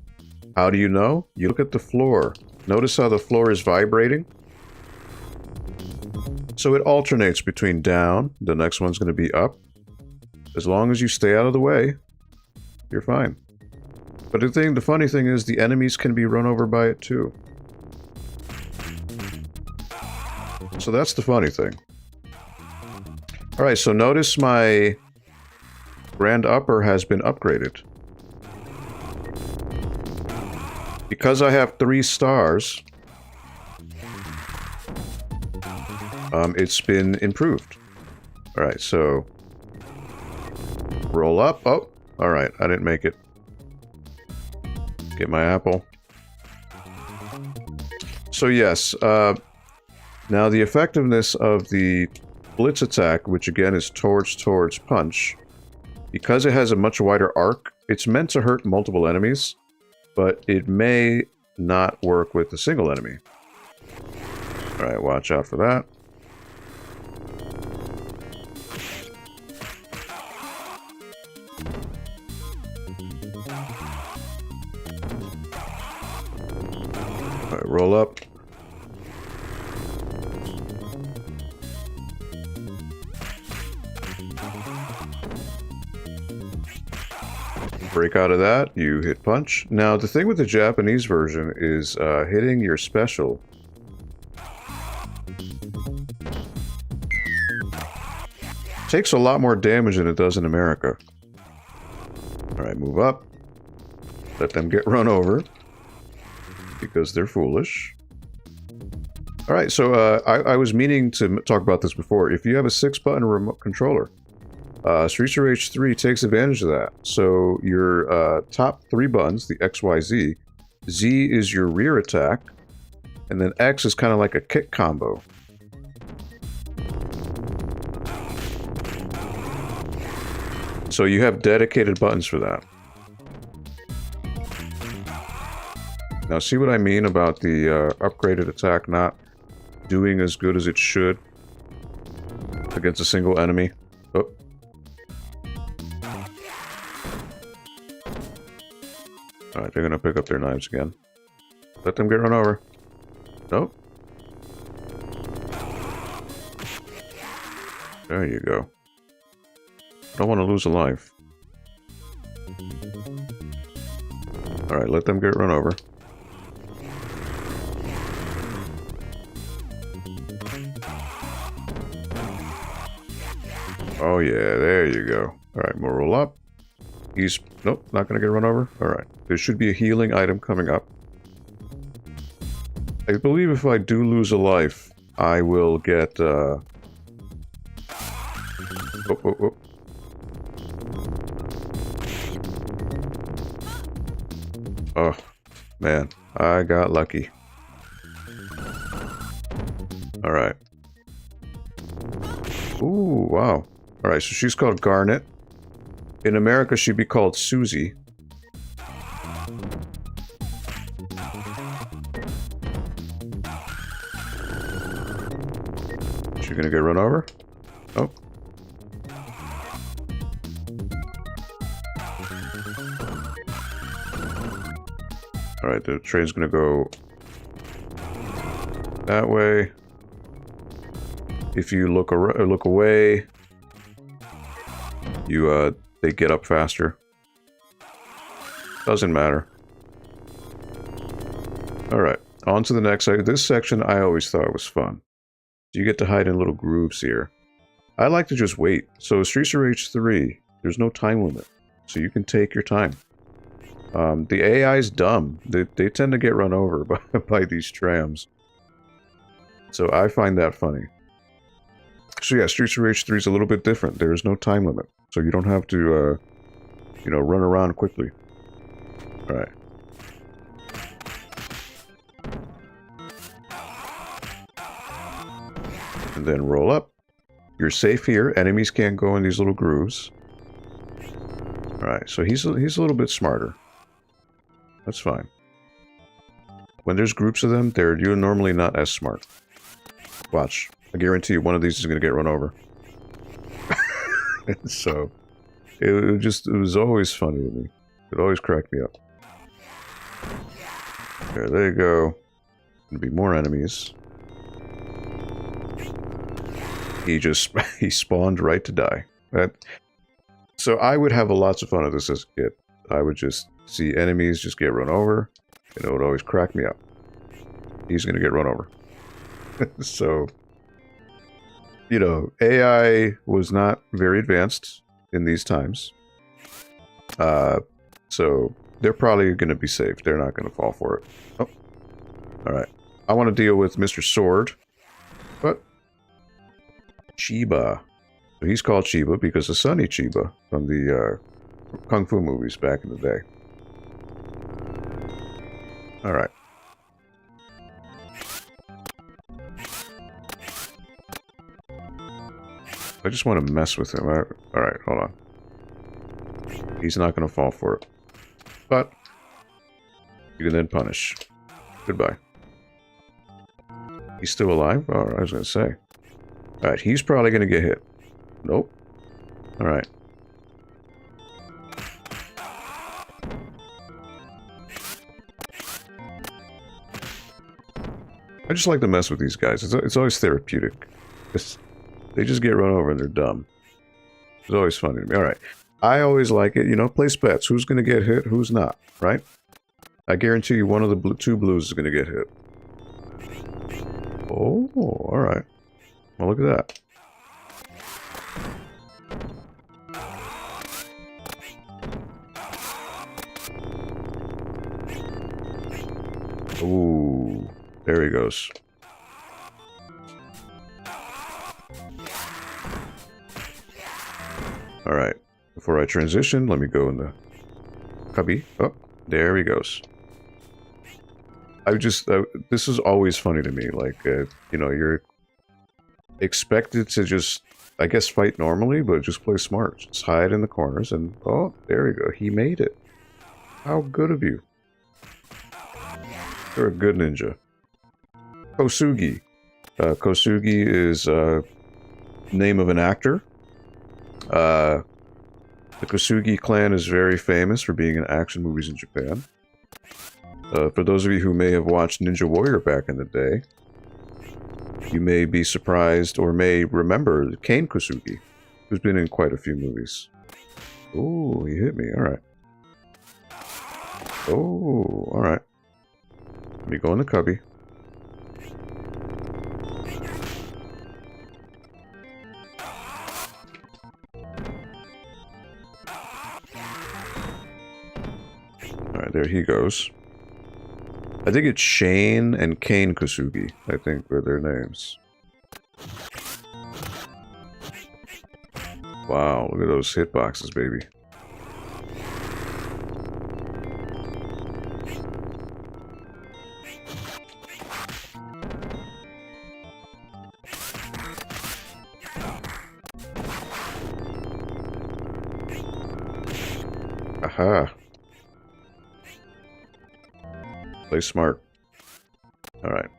How do you know? You look at the floor. Notice how the floor is vibrating? So it alternates between down, the next one's going to be up. As long as you stay out of the way, you're fine. But the funny thing is, the enemies can be run over by it too. So that's the funny thing. Alright, so notice my grand upper has been upgraded. Because I have 3 stars, it's been improved. Alright, so... roll up. Oh, alright, I didn't make it. Get my apple. So yes, now the effectiveness of the blitz attack, which again is towards punch, because it has a much wider arc, it's meant to hurt multiple enemies, but it may not work with a single enemy. Alright, watch out for that. Alright, roll up. Break out of that, you hit punch. Now, the thing with the Japanese version is hitting your special takes a lot more damage than it does in America. Alright, move up. Let them get run over. Because they're foolish. Alright, so I was meaning to talk about this before. If you have a 6-button remote controller, Streets of Rage 3 takes advantage of that. So your top 3 buttons, the X, Y, Z. Z is your rear attack, and then X is kind of like a kick combo. So you have dedicated buttons for that. Now see what I mean about the upgraded attack not doing as good as it should against a single enemy? Oh. Alright, they're gonna pick up their knives again. Let them get run over. Nope. There you go. Don't want to lose a life. Alright, let them get run over. Oh yeah, there you go. Alright, we'll roll up. He's... nope, not gonna get run over. Alright, there should be a healing item coming up. I believe if I do lose a life, I will get, Oh, oh, oh. Oh, man, I got lucky. Alright. Ooh, wow. Alright, so she's called Garnet. In America, she'd be called Susie. She gonna get run over? Oh. Alright, the train's gonna go that way. If you look away, you they get up faster. Doesn't matter. Alright, on to the next section. This section I always thought was fun. You get to hide in little grooves here. I like to just wait. So Streets of Rage 3, there's no time limit. So you can take your time. The AI's dumb. They tend to get run over by these trams. So I find that funny. So yeah, Streets of Rage 3 is a little bit different. There is no time limit. So you don't have to, you know, run around quickly. Alright. And then roll up. You're safe here. Enemies can't go in these little grooves. Alright, so he's a little bit smarter. That's fine. When there's groups of them, you're normally not as smart. Watch. I guarantee you one of these is going to get run over. So, it was always funny to me. It always cracked me up. There you go. Gonna be more enemies. He spawned right to die. So I would have lots of fun with this as a kid. I would just see enemies just get run over, and it would always crack me up. He's gonna get run over. So, you know, AI was not very advanced in these times. So they're probably going to be safe. They're not going to fall for it. Oh, all right. I want to deal with Mr. Sword, but Chiba. So he's called Chiba because of Sonny Chiba from the Kung Fu movies back in the day. All right. I just want to mess with him. All right, hold on. He's not going to fall for it. But you can then punish. Goodbye. He's still alive? Oh, I was going to say. Alright, he's probably going to get hit. Nope. Alright. I just like to mess with these guys. It's always therapeutic. They just get run over and they're dumb. It's always funny to me. Alright. I always like it, you know, place bets. Who's going to get hit, who's not, right? I guarantee you one of the two blues is going to get hit. Oh, alright. Well, look at that. Ooh, there he goes. Alright. Before I transition, let me go in the cubby. Oh, there he goes. This is always funny to me. Like, you know, you're expected to just, I guess, fight normally, but just play smart. Just hide in the corners and, oh, there we go. He made it. How good of you. You're a good ninja. Kosugi. Kosugi is name of an actor. The Kosugi clan is very famous for being in action movies in Japan. For those of you who may have watched Ninja Warrior back in the day, you may be surprised or may remember Kane Kosugi, who's been in quite a few movies. Oh, he hit me. Alright. Oh, alright. Let me go in the cubby. Alright, there he goes. I think it's Shane and Kane Kosugi, I think were their names. Wow, look at those hitboxes, baby. Aha. Play smart. Alright.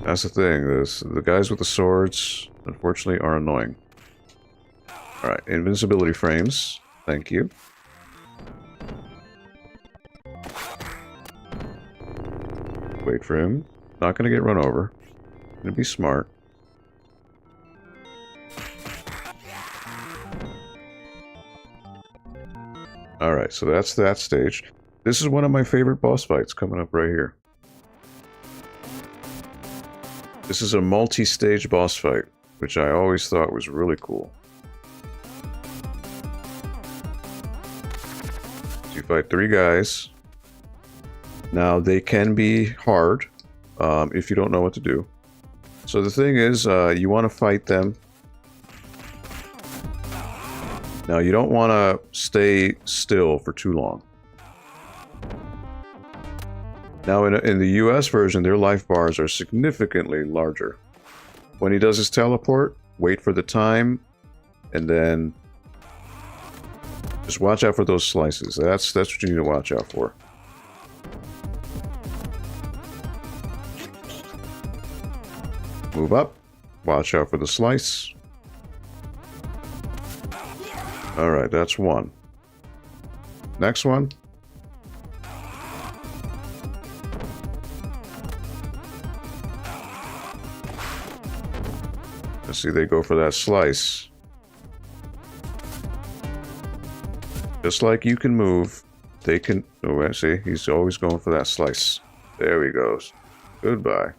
That's the thing. The guys with the swords, unfortunately, are annoying. Alright, invincibility frames. Thank you. Wait for him. Not gonna get run over. Gonna be smart. Alright, so that's that stage. This is one of my favorite boss fights coming up right here. This is a multi-stage boss fight, which I always thought was really cool. So you fight 3 guys. Now, they can be hard if you don't know what to do. So the thing is, you want to fight them. Now, you don't want to stay still for too long. Now, in the US version, their life bars are significantly larger. When he does his teleport, wait for the time, and then just watch out for those slices. That's what you need to watch out for. Move up, watch out for the slice. Alright, that's one. Next one. Let's see, they go for that slice. Just like you can move, they can... Oh, I see, he's always going for that slice. There he goes. Goodbye.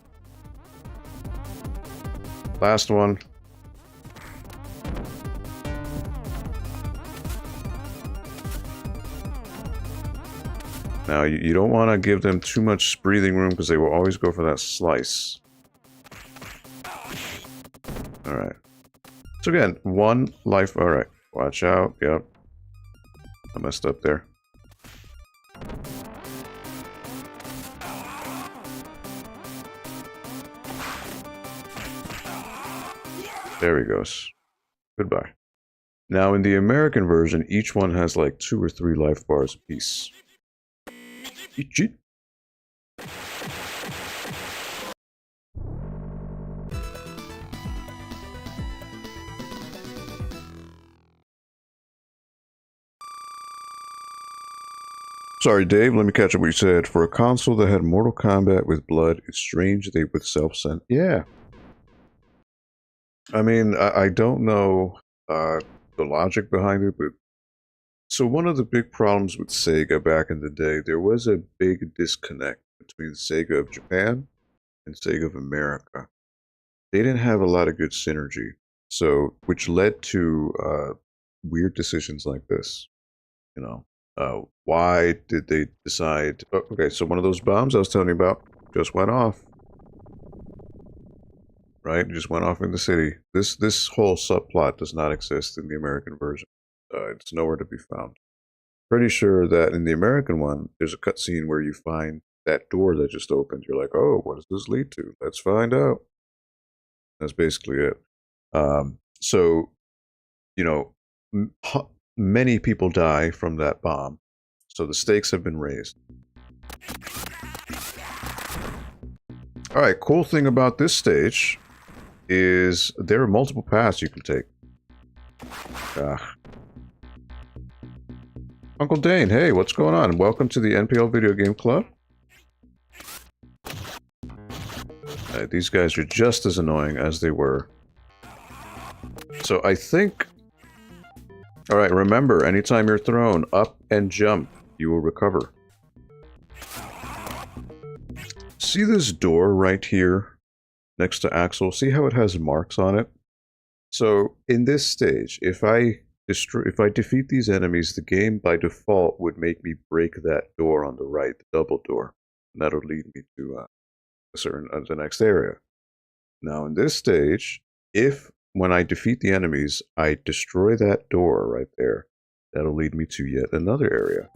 Last one. Now, you don't want to give them too much breathing room because they will always go for that slice. Alright. So again, 1 life. Alright. Watch out. Yep. I messed up there. There he goes. Goodbye. Now, in the American version, each one has like 2 or 3 life bars apiece. Cheat. Sorry, Dave, let me catch up what you said. For a console that had Mortal Kombat with blood, it's strange they would self-censor. Yeah. I mean, I don't know the logic behind it, but... So one of the big problems with Sega back in the day, there was a big disconnect between Sega of Japan and Sega of America. They didn't have a lot of good synergy, so which led to weird decisions like this. You know, why did they decide? Oh, okay, so one of those bombs I was telling you about just went off. Right, it just went off in the city. This whole subplot does not exist in the American version. It's nowhere to be found. Pretty sure that in the American one, there's a cutscene where you find that door that just opened. You're like, oh, what does this lead to? Let's find out. That's basically it. So, you know, many people die from that bomb. So the stakes have been raised. All right, cool thing about this stage is there are multiple paths you can take. Uncle Dane, hey, what's going on? Welcome to the NPL Video Game Club. These guys are just as annoying as they were. So I think... Alright, remember, anytime you're thrown, up and jump, you will recover. See this door right here next to Axel? See how it has marks on it? So in this stage, if I defeat these enemies, the game by default would make me break that door on the right, the double door. And that'll lead me to the next area. Now in this stage, if when I defeat the enemies, I destroy that door right there, that'll lead me to yet another area.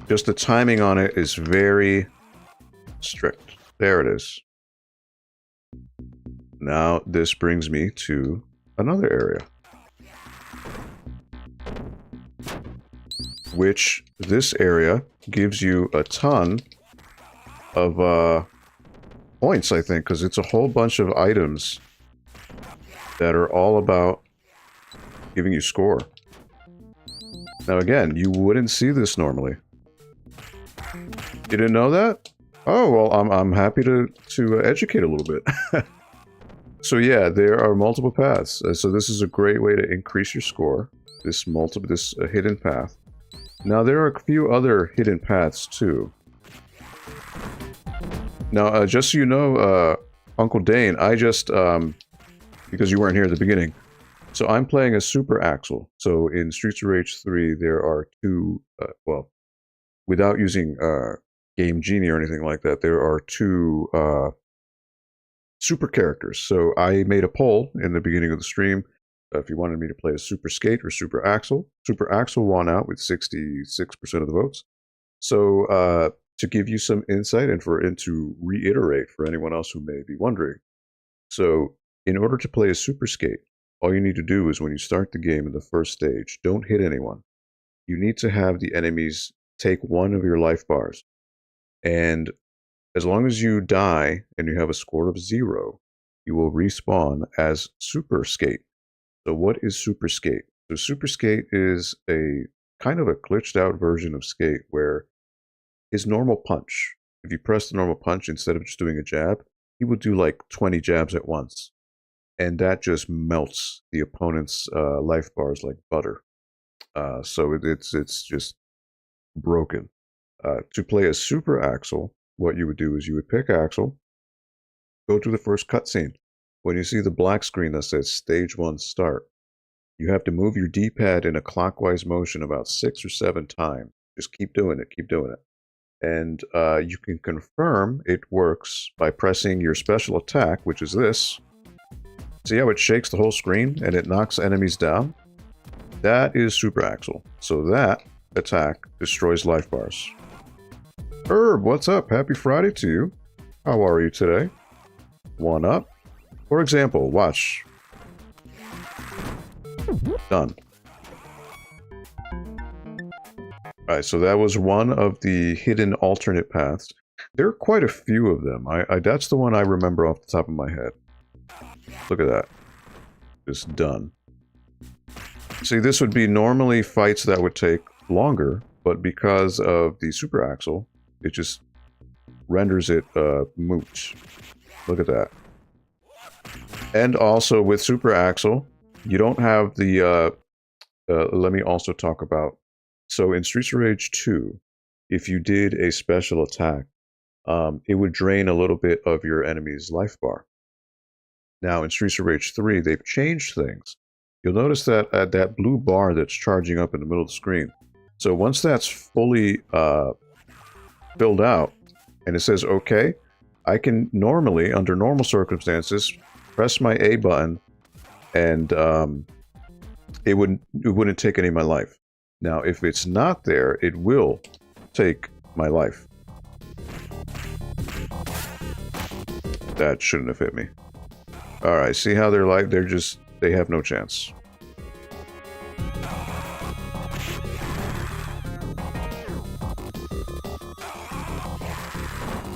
Just the timing on it is very strict. There it is. Now this brings me to another area. Which, this area gives you a ton of points, I think, because it's a whole bunch of items that are all about giving you score. Now again, you wouldn't see this normally. You didn't know that? Oh, well, I'm happy to educate a little bit. So yeah, there are multiple paths. So this is a great way to increase your score. This hidden path. Now there are a few other hidden paths too. Now, just so you know, Uncle Dane, I just because you weren't here at the beginning. So I'm playing a Super Axel. So in Streets of Rage 3, there are 2, well, without using Game Genie or anything like that, there are 2 super characters. So I made a poll in the beginning of the stream if you wanted me to play a Super Skate or Super Axel. Super Axel won out with 66% of the votes. So to give you some insight and to reiterate for anyone else who may be wondering. So in order to play a Super Skate, all you need to do is when you start the game in the first stage, don't hit anyone. You need to have the enemies take 1 of your life bars. And as long as you die and you have a score of 0, you will respawn as Super Skate. So what is Super Skate? So Super Skate is a kind of a glitched out version of Skate where his normal punch, if you press the normal punch instead of just doing a jab, he would do like 20 jabs at once. And that just melts the opponent's life bars like butter. So it's just broken. To play a Super Axel, what you would do is you would pick Axel, go to the first cutscene. when you see the black screen that says Stage 1 Start, you have to move your D-pad in a clockwise motion about 6 or 7 times. Just keep doing it, keep doing it. And you can confirm it works by pressing your special attack, which is this. See how it shakes the whole screen and it knocks enemies down? That is Super Axle. So that attack destroys life bars. Herb, what's up? Happy Friday to you. How are you today? One up. For example, watch. Done. Alright, so that was one of the hidden alternate paths. There are quite a few of them. That's the one I remember off the top of my head. Look at that. Just done. See, this would be normally fights that would take longer, but because of the Super Axle, it just renders it moot. Look at that. And also with Super Axle, you don't have the... let me also talk about... So in Streets of Rage 2, if you did a special attack, it would drain a little bit of your enemy's life bar. Now in Streets of Rage 3, they've changed things. You'll notice that that blue bar that's charging up in the middle of the screen. So once that's fully filled out, and it says OK, I can normally, under normal circumstances, press my A button, and it wouldn't take any of my life. Now, if it's not there, it will take my life. That shouldn't have hit me. All right, see how they're like? They have no chance.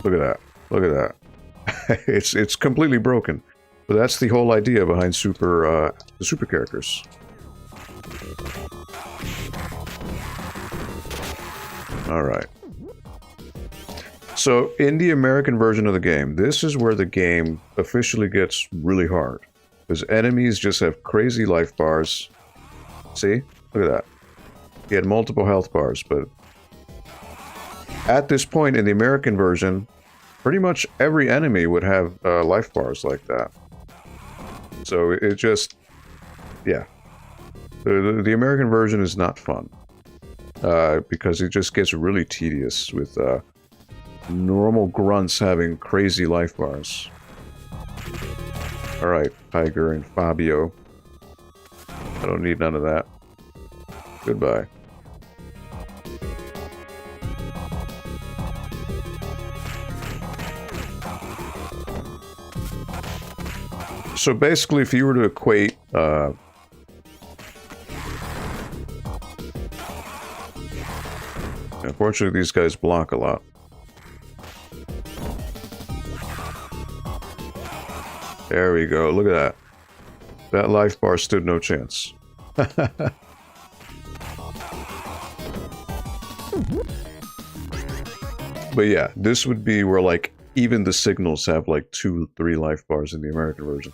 Look at that. Look at that. It's completely broken. But that's the whole idea behind the super characters. All right. So in the American version of the game, this is where the game officially gets really hard. Because enemies just have crazy life bars. See? Look at that. He had multiple health bars, but at this point in the American version, pretty much every enemy would have life bars like that. So it just... yeah. The American version is not fun. Because it just gets really tedious with normal grunts having crazy life bars. Alright, Tiger and Fabio. I don't need none of that. Goodbye. So basically, if you were to equate unfortunately, these guys block a lot. There we go. Look at that. That life bar stood no chance. But yeah, this would be where, like, even the signals have, like, 2, 3 life bars in the American version.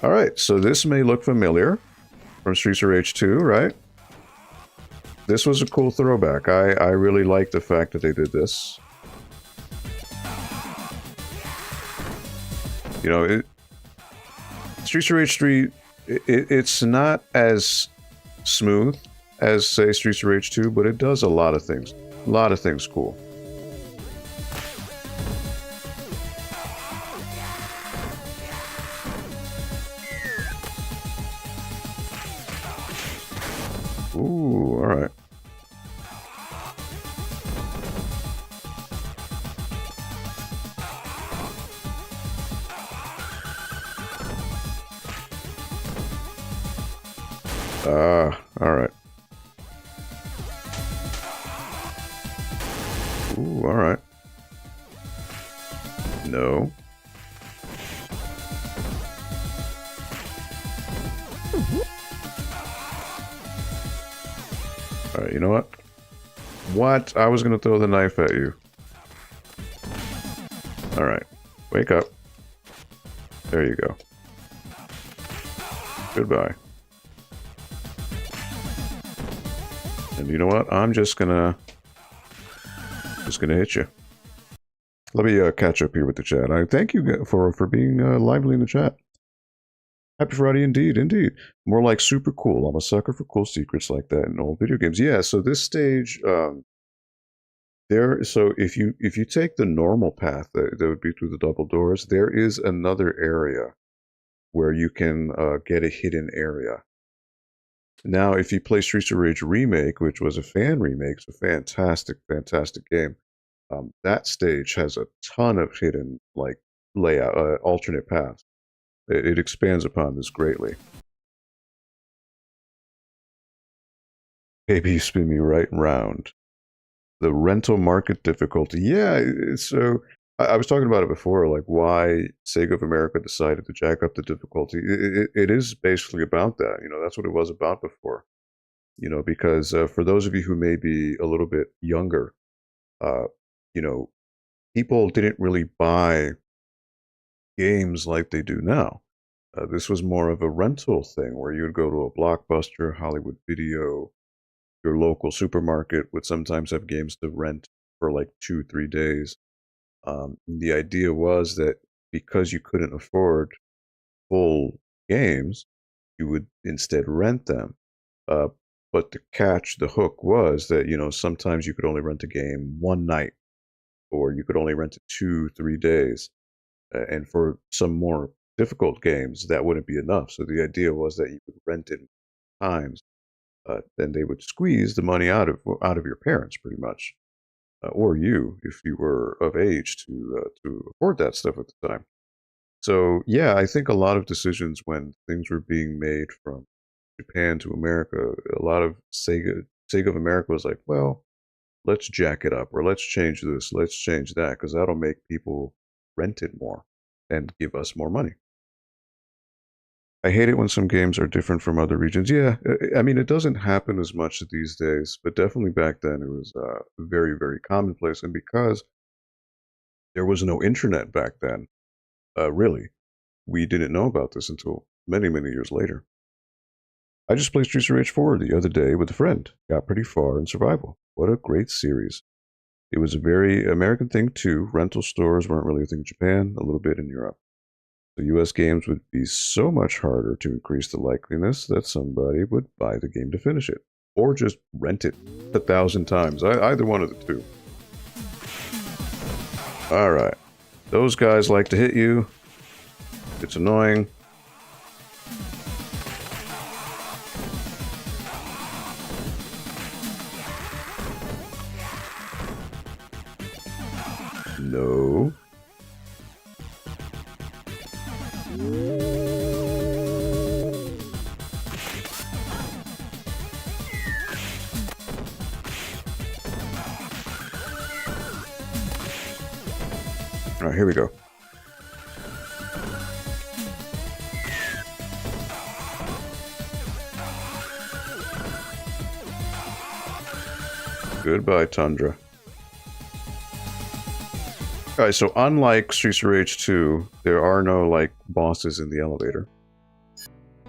Alright, so this may look familiar from Streets of Rage 2, right? This was a cool throwback. I really like the fact that they did this. You know, Streets of Rage 3, it's not as smooth as, say, Streets of Rage 2, but it does a lot of things. A lot of things cool. Ooh, alright. Alright. Ooh, alright. No. Alright, you know what? What? I was gonna throw the knife at you. Alright. Wake up. There you go. Goodbye. And you know what? I'm just gonna hit you. Let me catch up here with the chat. I thank you for being lively in the chat. Happy Friday indeed, indeed. More like super cool. I'm a sucker for cool secrets like that in old video games. Yeah, so this stage, so if you take the normal path that would be through the double doors, there is another area where you can get a hidden area. Now, if you play Streets of Rage Remake, which was a fan remake, it's a fantastic, fantastic game. That stage has a ton of hidden like layout, alternate paths. It expands upon this greatly. Maybe you spin me right round. The rental market difficulty. Yeah, so I was talking about it before, like why Sega of America decided to jack up the difficulty. It is basically about that. That's what it was about before. Because for those of you who may be a little bit younger, uh, you know, people didn't really buy games like they do now. This was more of a rental thing where you would go to a Blockbuster, Hollywood Video, your local supermarket would sometimes have games to rent for like 2, 3 days. The idea was that because you couldn't afford full games, you would instead rent them. Uh, but the catch, the hook was that, sometimes you could only rent a game one night, or you could only rent it 2, 3 days. And for some more difficult games, that wouldn't be enough. So the idea was that you could rent it times. Then they would squeeze the money out of your parents, pretty much, or you, if you were of age to afford that stuff at the time. So yeah, I think a lot of decisions when things were being made from Japan to America, a lot of Sega of America was like, well, let's jack it up, or let's change this, let's change that, because that'll make people rent it more and give us more money. I hate it when some games are different from other regions. Yeah, I mean, it doesn't happen as much these days, but definitely back then it was very, very commonplace. And because there was no internet back then, really, we didn't know about this until many, many years later. I just played Streets of Rage 4 the other day with a friend. Got pretty far in survival. What a great series. It was a very American thing too. Rental stores weren't really a thing in Japan, a little bit in Europe. So US games would be so much harder to increase the likeliness that somebody would buy the game to finish it. Or just rent it 1,000 times. Either one of the two. Alright. Those guys like to hit you. It's annoying. No. All right, here we go. Goodbye, Tundra. All right, so unlike Streets of Rage 2, there are no, like, bosses in the elevator.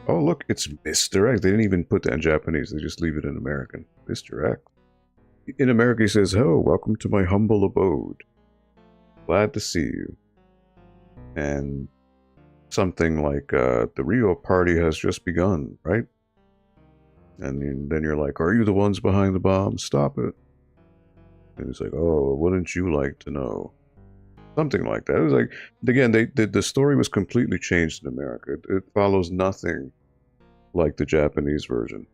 Oh, look, it's Mr. X. They didn't even put that in Japanese. They just leave it in American. Mr. X. In America, he says, "Hello, welcome to my humble abode. Glad to see you." And something like, the real party has just begun, right? And then you're like, "Are you the ones behind the bomb? Stop it." And he's like, "Oh, wouldn't you like to know?" Something like that. It was like, again, the story was completely changed in America. It follows nothing like the Japanese version.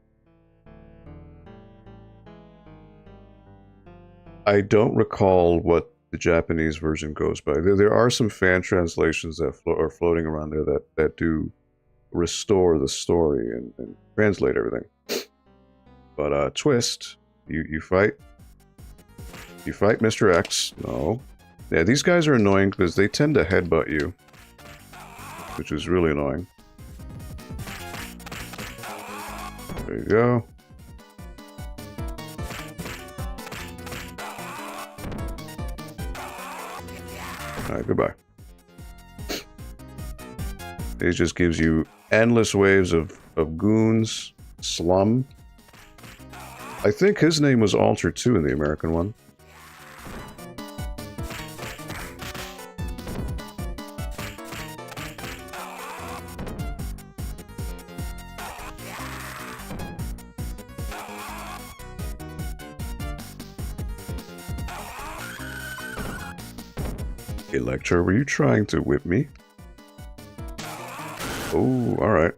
I don't recall what the Japanese version goes by. There are some fan translations that are floating around there that do restore the story and translate everything. But twist, you fight Mr. X. No. Yeah, these guys are annoying because they tend to headbutt you, which is really annoying. There you go. Alright, goodbye. It just gives you endless waves of goons, slum. I think his name was altered too in the American one. Electra, were you trying to whip me? Oh, alright.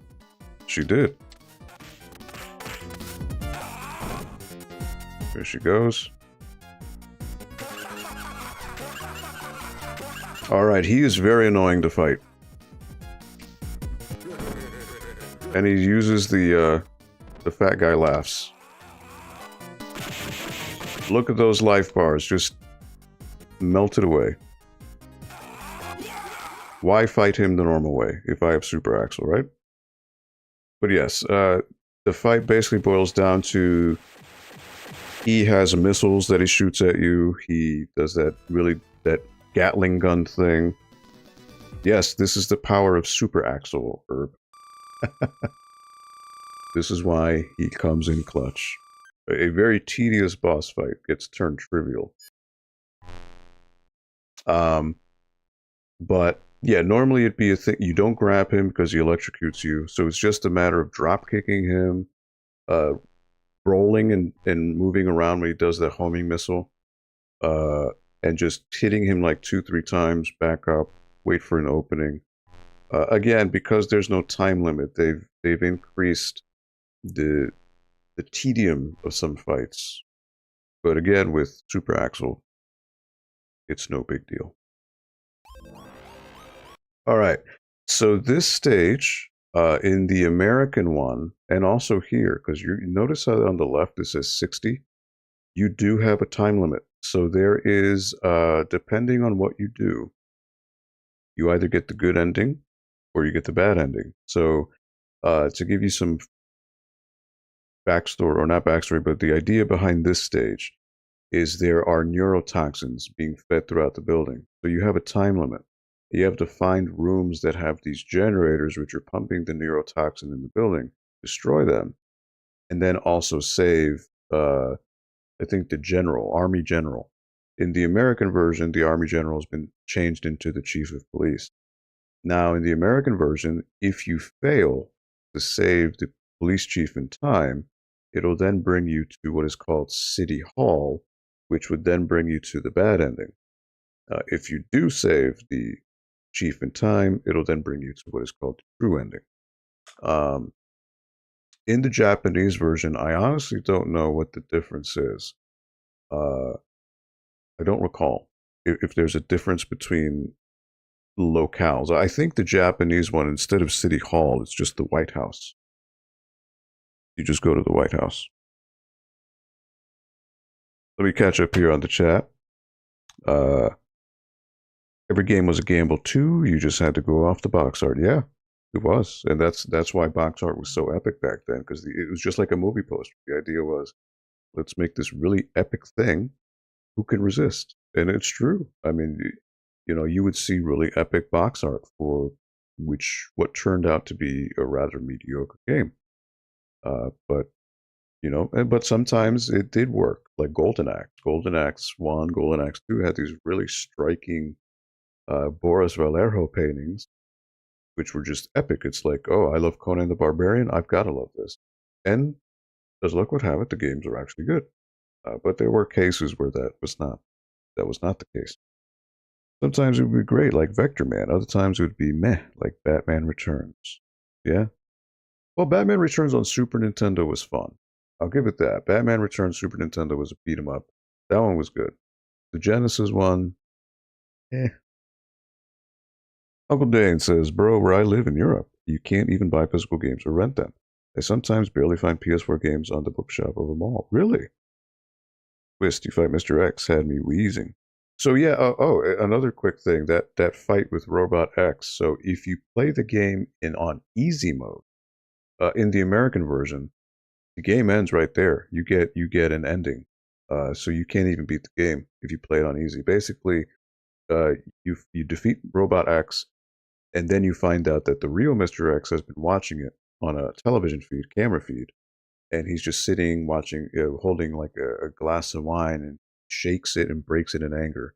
She did. There she goes. Alright, he is very annoying to fight. And he uses the fat guy laughs. Look at those life bars, just melted away. Why fight him the normal way if I have Super Axel, right? But yes, the fight basically boils down to he has missiles that he shoots at you. He does that Gatling gun thing. Yes, this is the power of Super Axel, Herb. This is why he comes in clutch. A very tedious boss fight gets turned trivial. But yeah, normally it'd be a thing. You don't grab him because he electrocutes you. So it's just a matter of drop kicking him, rolling and moving around when he does that homing missile, and just hitting him like 2-3 times, back up, wait for an opening. Again, because there's no time limit, they've increased the tedium of some fights. But again, with Super Axel, it's no big deal. All right, so this stage, in the American one, and also here, because you notice how on the left it says 60, you do have a time limit. So there is, depending on what you do, you either get the good ending or you get the bad ending. So to give you some backstory, or not backstory, but the idea behind this stage is there are neurotoxins being fed throughout the building. So you have a time limit. You have to find rooms that have these generators which are pumping the neurotoxin in the building, destroy them, and then also save, I think, the Army General. In the American version, the Army General has been changed into the Chief of Police. Now, in the American version, if you fail to save the police chief in time, it'll then bring you to what is called City Hall, which would then bring you to the bad ending. If you do save the chief in time, it'll then bring you to what is called the true ending. In the Japanese version, I honestly don't know what the difference is. I don't recall if there's a difference between locales. I think the Japanese one, instead of City Hall, it's just the White House. You just go to the White House. Let me catch up here on the chat. Every game was a gamble too. You just had to go off the box art. Yeah, it was, and that's why box art was so epic back then, because it was just like a movie poster. The idea was, let's make this really epic thing. Who can resist? And it's true. I mean, you would see really epic box art for what turned out to be a rather mediocre game. But but sometimes it did work, like Golden Axe. Golden Axe 1, Golden Axe 2 had these really striking Boris Vallejo paintings, which were just epic. It's like, oh, I love Conan the Barbarian. I've got to love this. And as luck would have it, the games are actually good. But there were cases where that was not the case. Sometimes it would be great, like Vector Man. Other times it would be meh, like Batman Returns. Yeah. Well, Batman Returns on Super Nintendo was fun. I'll give it that. Batman Returns Super Nintendo was a beat 'em up. That one was good. The Genesis one, eh. Uncle Dane says, bro, where I live in Europe, you can't even buy physical games or rent them. I sometimes barely find PS4 games on the bookshop of a mall. Really? Twist, you fight Mr. X had me wheezing. So yeah, another quick thing, that fight with Robot X. So if you play the game on easy mode, in the American version, the game ends right there. You get an ending, so you can't even beat the game if you play it on easy. Basically, you defeat Robot X, and then you find out that the real Mr. X has been watching it on a television feed, camera feed, and he's just sitting watching, holding like a glass of wine, and shakes it and breaks it in anger,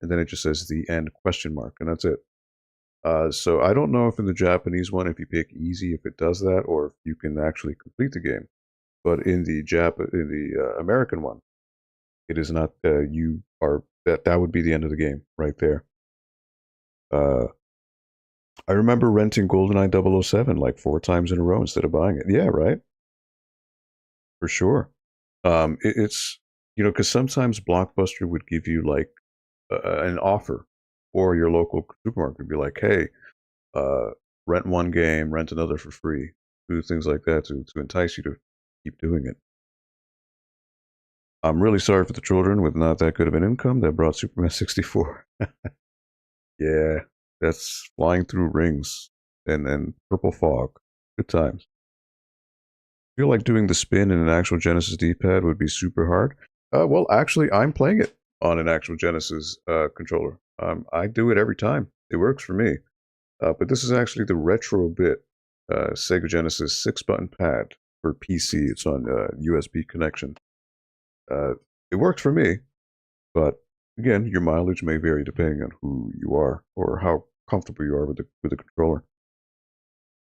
and then it just says the end question mark, and that's it. So I don't know if in the Japanese one, if you pick easy, if it does that, or if you can actually complete the game. But in the American one, it is not. That would be the end of the game right there. Uh, I remember renting GoldenEye 007 like 4 times in a row instead of buying it. Yeah, right. For sure. It's because sometimes Blockbuster would give you like an offer, or your local supermarket would be like, "Hey, uh, rent one game, rent another for free." Do things like that to entice you to keep doing it. I'm really sorry for the children with not that good of an income that brought Superman 64. Yeah, that's flying through rings and purple fog. Good times. I feel like doing the spin in an actual Genesis D-pad would be super hard. Well, actually, I'm playing it on an actual Genesis controller. I do it every time. It works for me. But this is actually the retro bit SEGA Genesis 6-button pad for PC. It's on USB connection. Uh, it works for me, but again, your mileage may vary depending on who you are or how comfortable you are with the controller.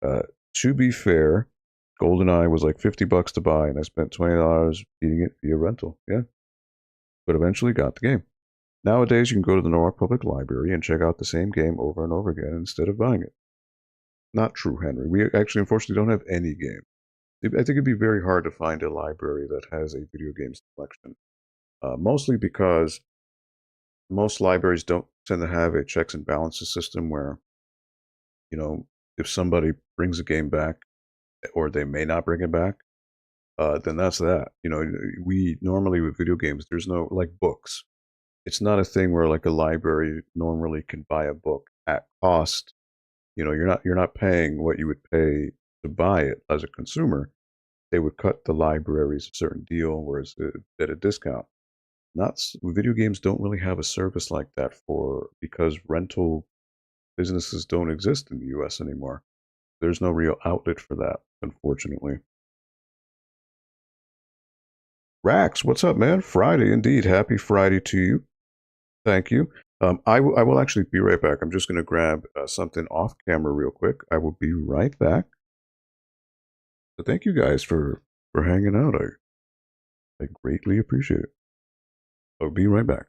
Uh, to be fair, GoldenEye was like $50 to buy, and I spent $20 beating it via rental. Yeah, but eventually got the game. Nowadays, you can go to the Norwalk Public Library and check out the same game over and over again instead of buying it. Not true, Henry. We actually, unfortunately, don't have any game. I think it'd be very hard to find a library that has a video games collection. Mostly because most libraries don't tend to have a checks and balances system where, if somebody brings a game back or they may not bring it back, then that's that. We normally with video games, there's no like books. It's not a thing where like a library normally can buy a book at cost. You're not paying what you would pay to buy it as a consumer. They would cut the libraries a certain deal, whereas at a discount. Not video games don't really have a service like that because rental businesses don't exist in the U.S. anymore. There's no real outlet for that, unfortunately. Rax, what's up, man? Friday indeed. Happy Friday to you. Thank you. I will actually be right back. I'm just going to grab something off camera real quick. I will be right back. So thank you guys for hanging out. I greatly appreciate it. I'll be right back.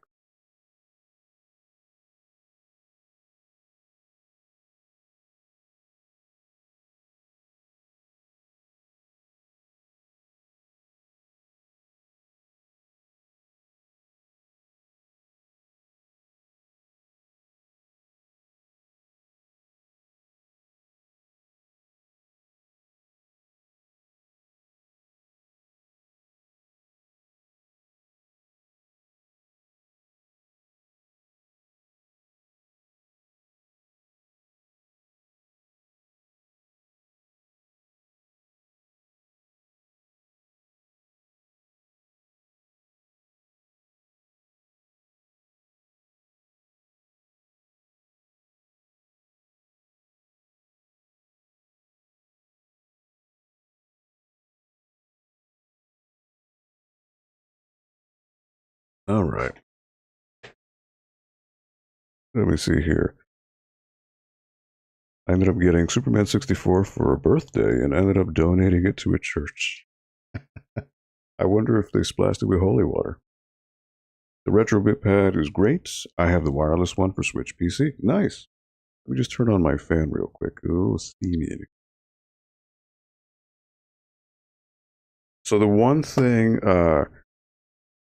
All right. Let me see here. I ended up getting Superman 64 for a birthday and ended up donating it to a church. I wonder if they splashed it with holy water. The Retrobit pad is great. I have the wireless one for Switch PC. Nice. Let me just turn on my fan real quick. Oh, steamy. So the one thing,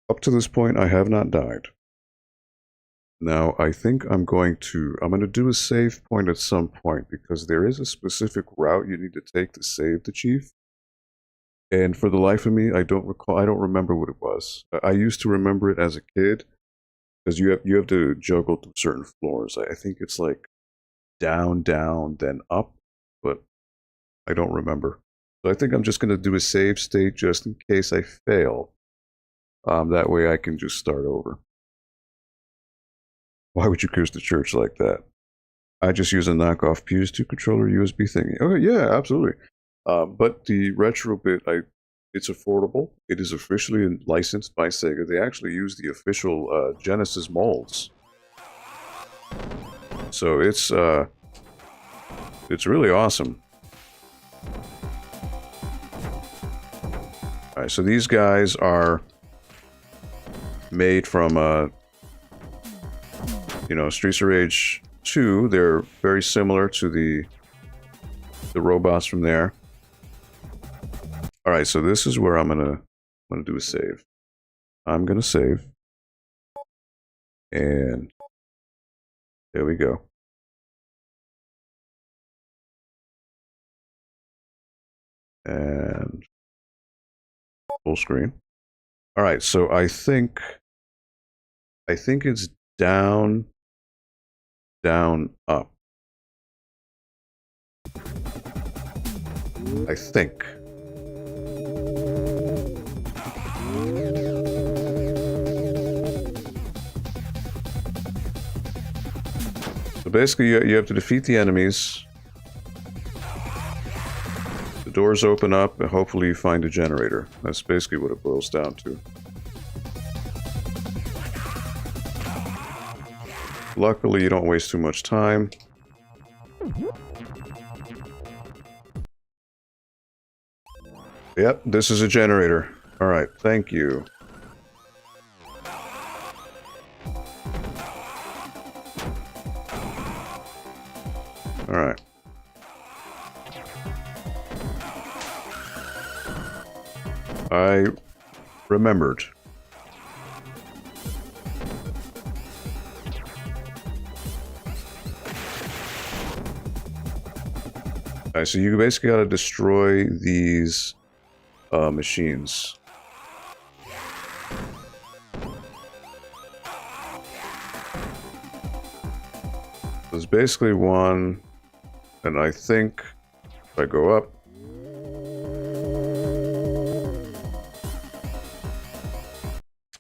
up to this point, I have not died. Now, I think I'm going to do a save point at some point because there is a specific route you need to take to save the chief. And for the life of me, I don't remember what it was. I used to remember it as a kid because you have to juggle through certain floors. I think it's like down, down, then up, but I don't remember. So I think I'm just going to do a save state just in case I fail. That way I can just start over. Why would you curse the church like that? I just use a knockoff PS2 controller USB thingy. Okay, yeah, absolutely. But the retro bit, it's affordable. It is officially licensed by Sega. They actually use the official Genesis molds, so it's really awesome. All right, so these guys are made from Streets of Rage two. They're very similar to the robots from there. All right, so this is where I'm gonna do a save. I'm gonna save, and there we go. And full screen. All right, so I think it's down, down, up. I think. So basically, you have to defeat the enemies. The doors open up, and hopefully you find a generator. That's basically what it boils down to. Luckily, you don't waste too much time. Yep, this is a generator. All right, thank you. All right. I remembered. All right, so you basically got to destroy these machines. There's basically one, and I think if I go up,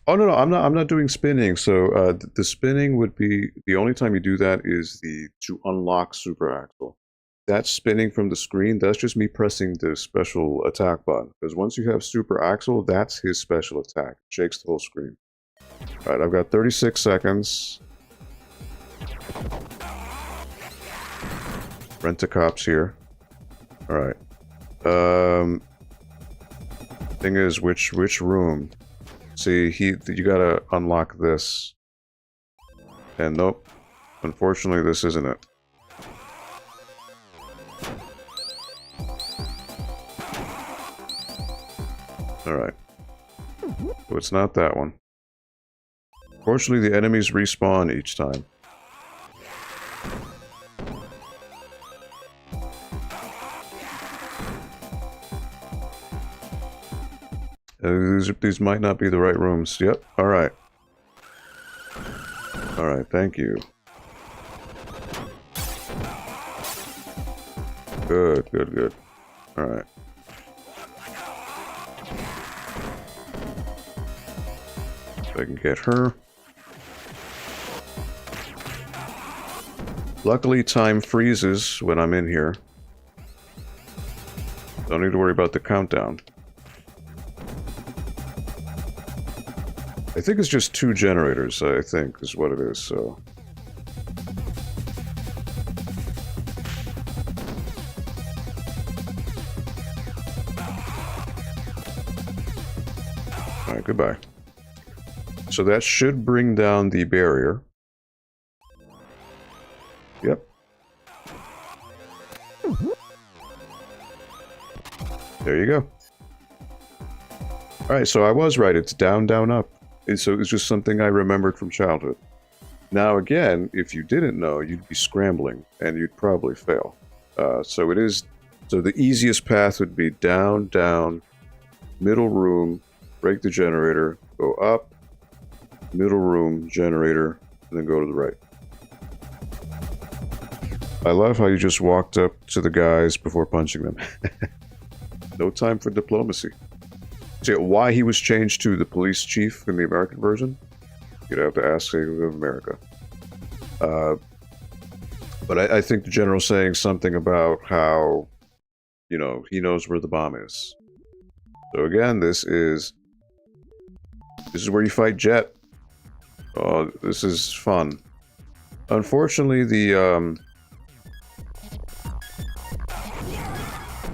oh no, I'm not doing spinning. So the spinning would be the only time you do that is to unlock Super Axle. That spinning from the screen, that's just me pressing the special attack button. Because once you have Super Axle, that's his special attack. It shakes the whole screen. All right, I've got 36 seconds. Rent-a-cops here. All right. Thing is, which room? See, you gotta unlock this. And nope. Unfortunately, this isn't it. Alright. So it's not that one. Fortunately, the enemies respawn each time. These might not be the right rooms. Yep, alright. Alright, thank you. Good, good, good. Alright. If I can get her. Luckily, time freezes when I'm in here. Don't need to worry about the countdown. I think it's just 2 generators, I think, is what it is, so... Alright, goodbye. So that should bring down the barrier. Yep. There you go. Alright, so I was right, it's down, down, up. So it's just something I remembered from childhood. Now again, if you didn't know, you'd be scrambling, and you'd probably fail. So it is... So the easiest path would be down, down, middle room, break the generator, go up, middle room, generator, and then go to the right. I love how you just walked up to the guys before punching them. No time for diplomacy. See, why he was changed to the police chief in the American version? You'd have to ask SEGA of America. But I think the general's saying something about how, you know, he knows where the bomb is. So again, this is where you fight Jet. Oh, this is fun. Unfortunately, the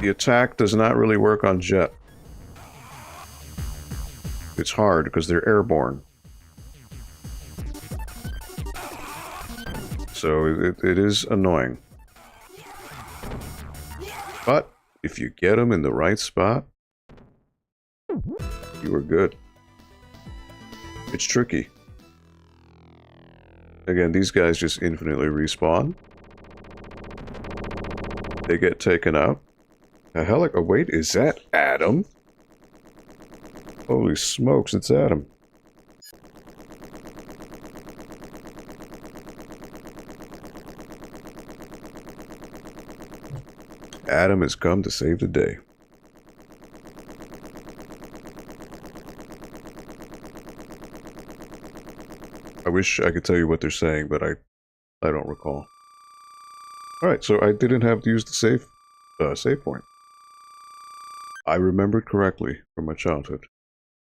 attack does not really work on Jet. It's hard because they're airborne. So it is annoying. But if you get them in the right spot, you are good. It's tricky. Again, these guys just infinitely respawn. They get taken out. The hell? Oh, wait, is that Adam? Holy smokes, it's Adam. Adam has come to save the day. I wish I could tell you what they're saying, but I don't recall. Alright, so I didn't have to use the save point. I remembered correctly from my childhood.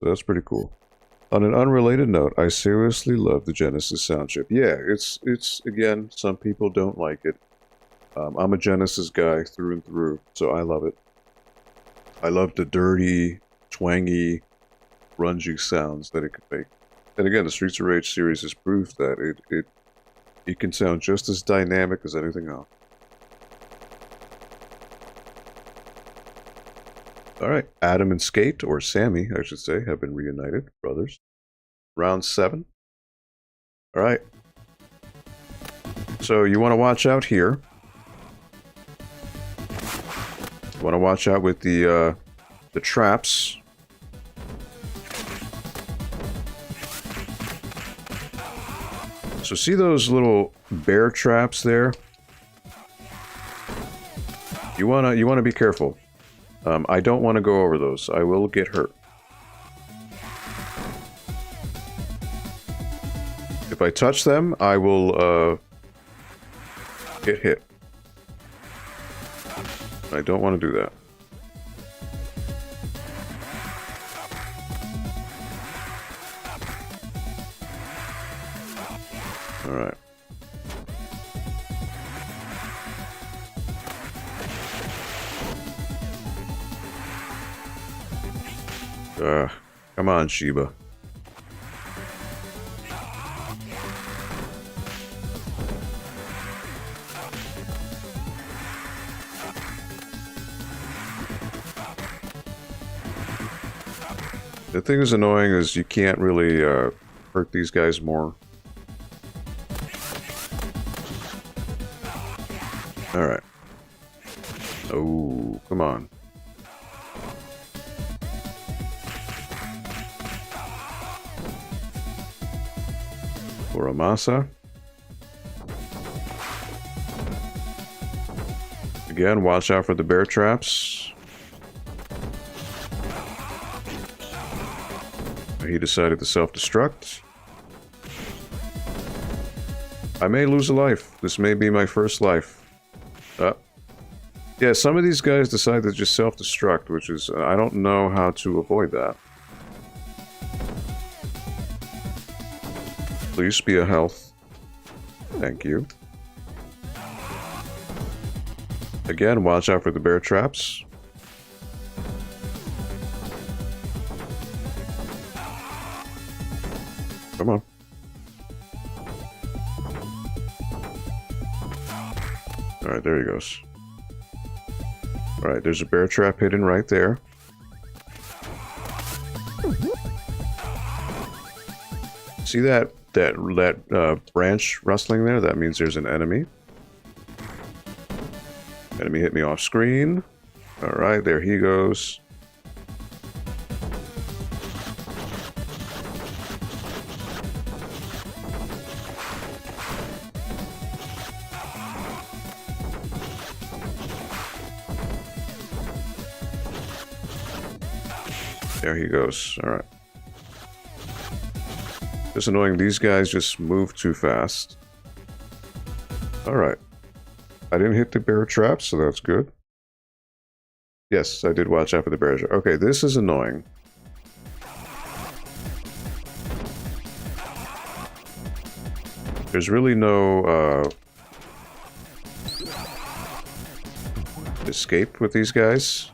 So that's pretty cool. On an unrelated note, I seriously love the Genesis sound chip. Yeah, it's again, some people don't like it. I'm a Genesis guy through and through, so I love it. I love the dirty, twangy, grungy sounds that it can make. And again, the Streets of Rage series is proof that it can sound just as dynamic as anything else. Alright, Adam and Skate, or Sammy, I should say, have been reunited, brothers. Round 7. Alright. So you want to watch out here. You want to watch out with the traps. So see those little bear traps there? You wanna be careful. I don't want to go over those. I will get hurt. If I touch them, I will get hit. I don't want to do that. Alright. Come on, Sheba. The thing that's annoying is you can't really hurt these guys more. Alright. Oh, come on. Uramasa. Again, watch out for the bear traps. He decided to self-destruct. I may lose a life. This may be my first life. Yeah, some of these guys decide to just self-destruct, which is... I don't know how to avoid that. Please be a health. Thank you. Again, watch out for the bear traps. Come on. Alright, there he goes. Alright, there's a bear trap hidden right there. See that branch rustling there? That means there's an enemy. Enemy hit me off screen. Alright, there he goes. There he goes. Alright. Just annoying, these guys just move too fast. Alright. I didn't hit the bear trap, so that's good. Yes, I did watch out for the bear trap. Okay, this is annoying. There's really no escape with these guys.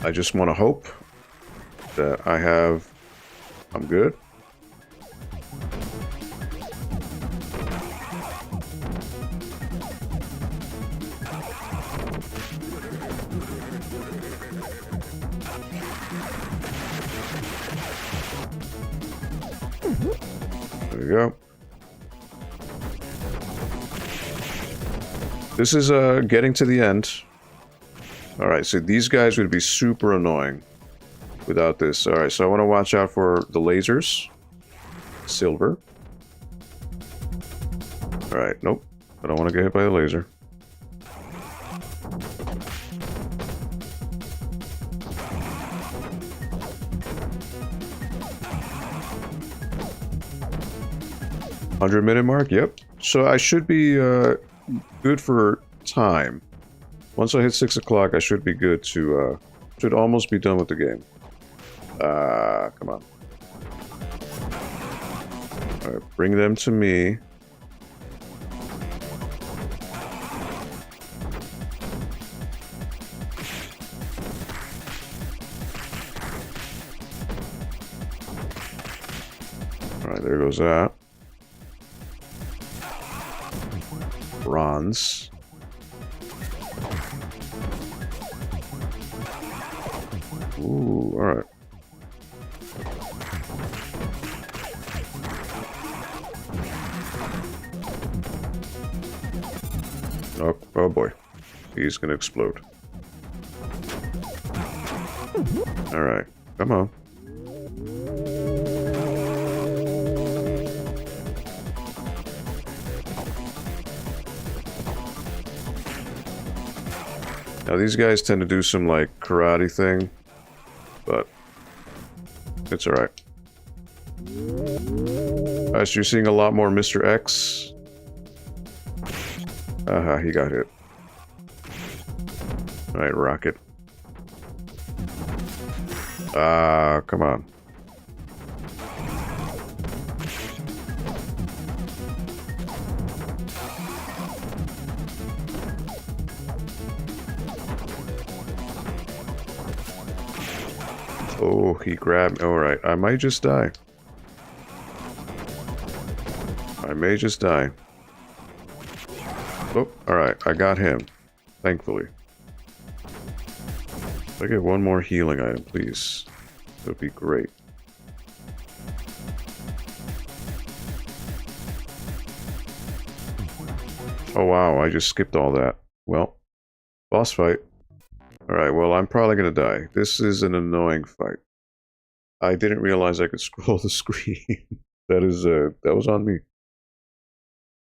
I just want to hope that I'm good. There you go. This is getting to the end. Alright, so these guys would be super annoying without this. Alright, so I want to watch out for the lasers. Silver. Alright, nope. I don't want to get hit by the laser. $100-minute mark, yep. So I should be good for time. Once I hit 6 o'clock, I should be good to, should almost be done with the game. Come on. Alright, bring them to me. Alright, there goes that. Bronze. Ooh, alright. Oh, oh boy. He's gonna explode. Alright, come on. Now these guys tend to do some like karate thing, but it's alright. So you're seeing a lot more Mr. X. Aha, he got hit. Alright, rocket. Ah, come on. Oh, he grabbed me. Alright, I might just die. I may just die. Oh, alright, I got him. Thankfully. If I get one more healing item, please. That would be great. Oh wow, I just skipped all that. Well, boss fight. Alright, well, I'm probably gonna die. This is an annoying fight. I didn't realize I could scroll the screen. That was on me.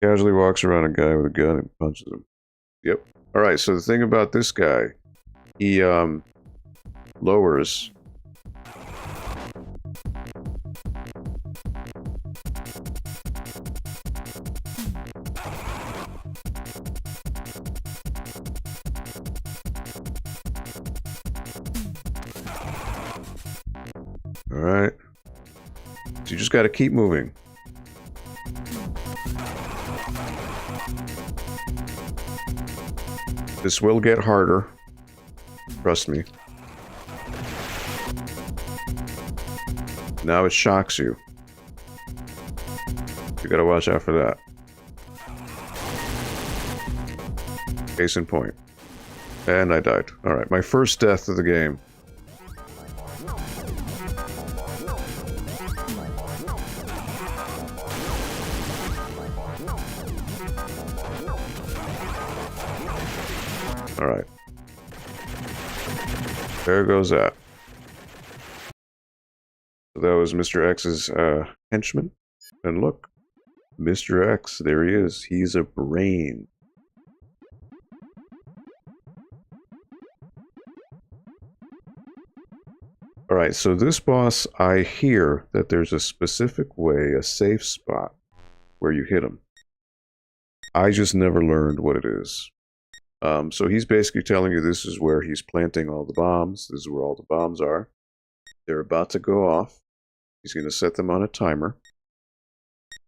Casually walks around a guy with a gun and punches him. Yep. Alright, so the thing about this guy, he, lowers. Alright. So you just gotta keep moving. This will get harder. Trust me. Now it shocks you. You gotta watch out for that. Case in point. And I died. Alright, my first death of the game. Alright. There goes that. So that was Mr. X's henchman. And look, Mr. X, there he is. He's a brain. Alright, so this boss, I hear that there's a specific way, a safe spot, where you hit him. I just never learned what it is. So he's basically telling you this is where he's planting all the bombs. This is where all the bombs are. They're about to go off. He's going to set them on a timer.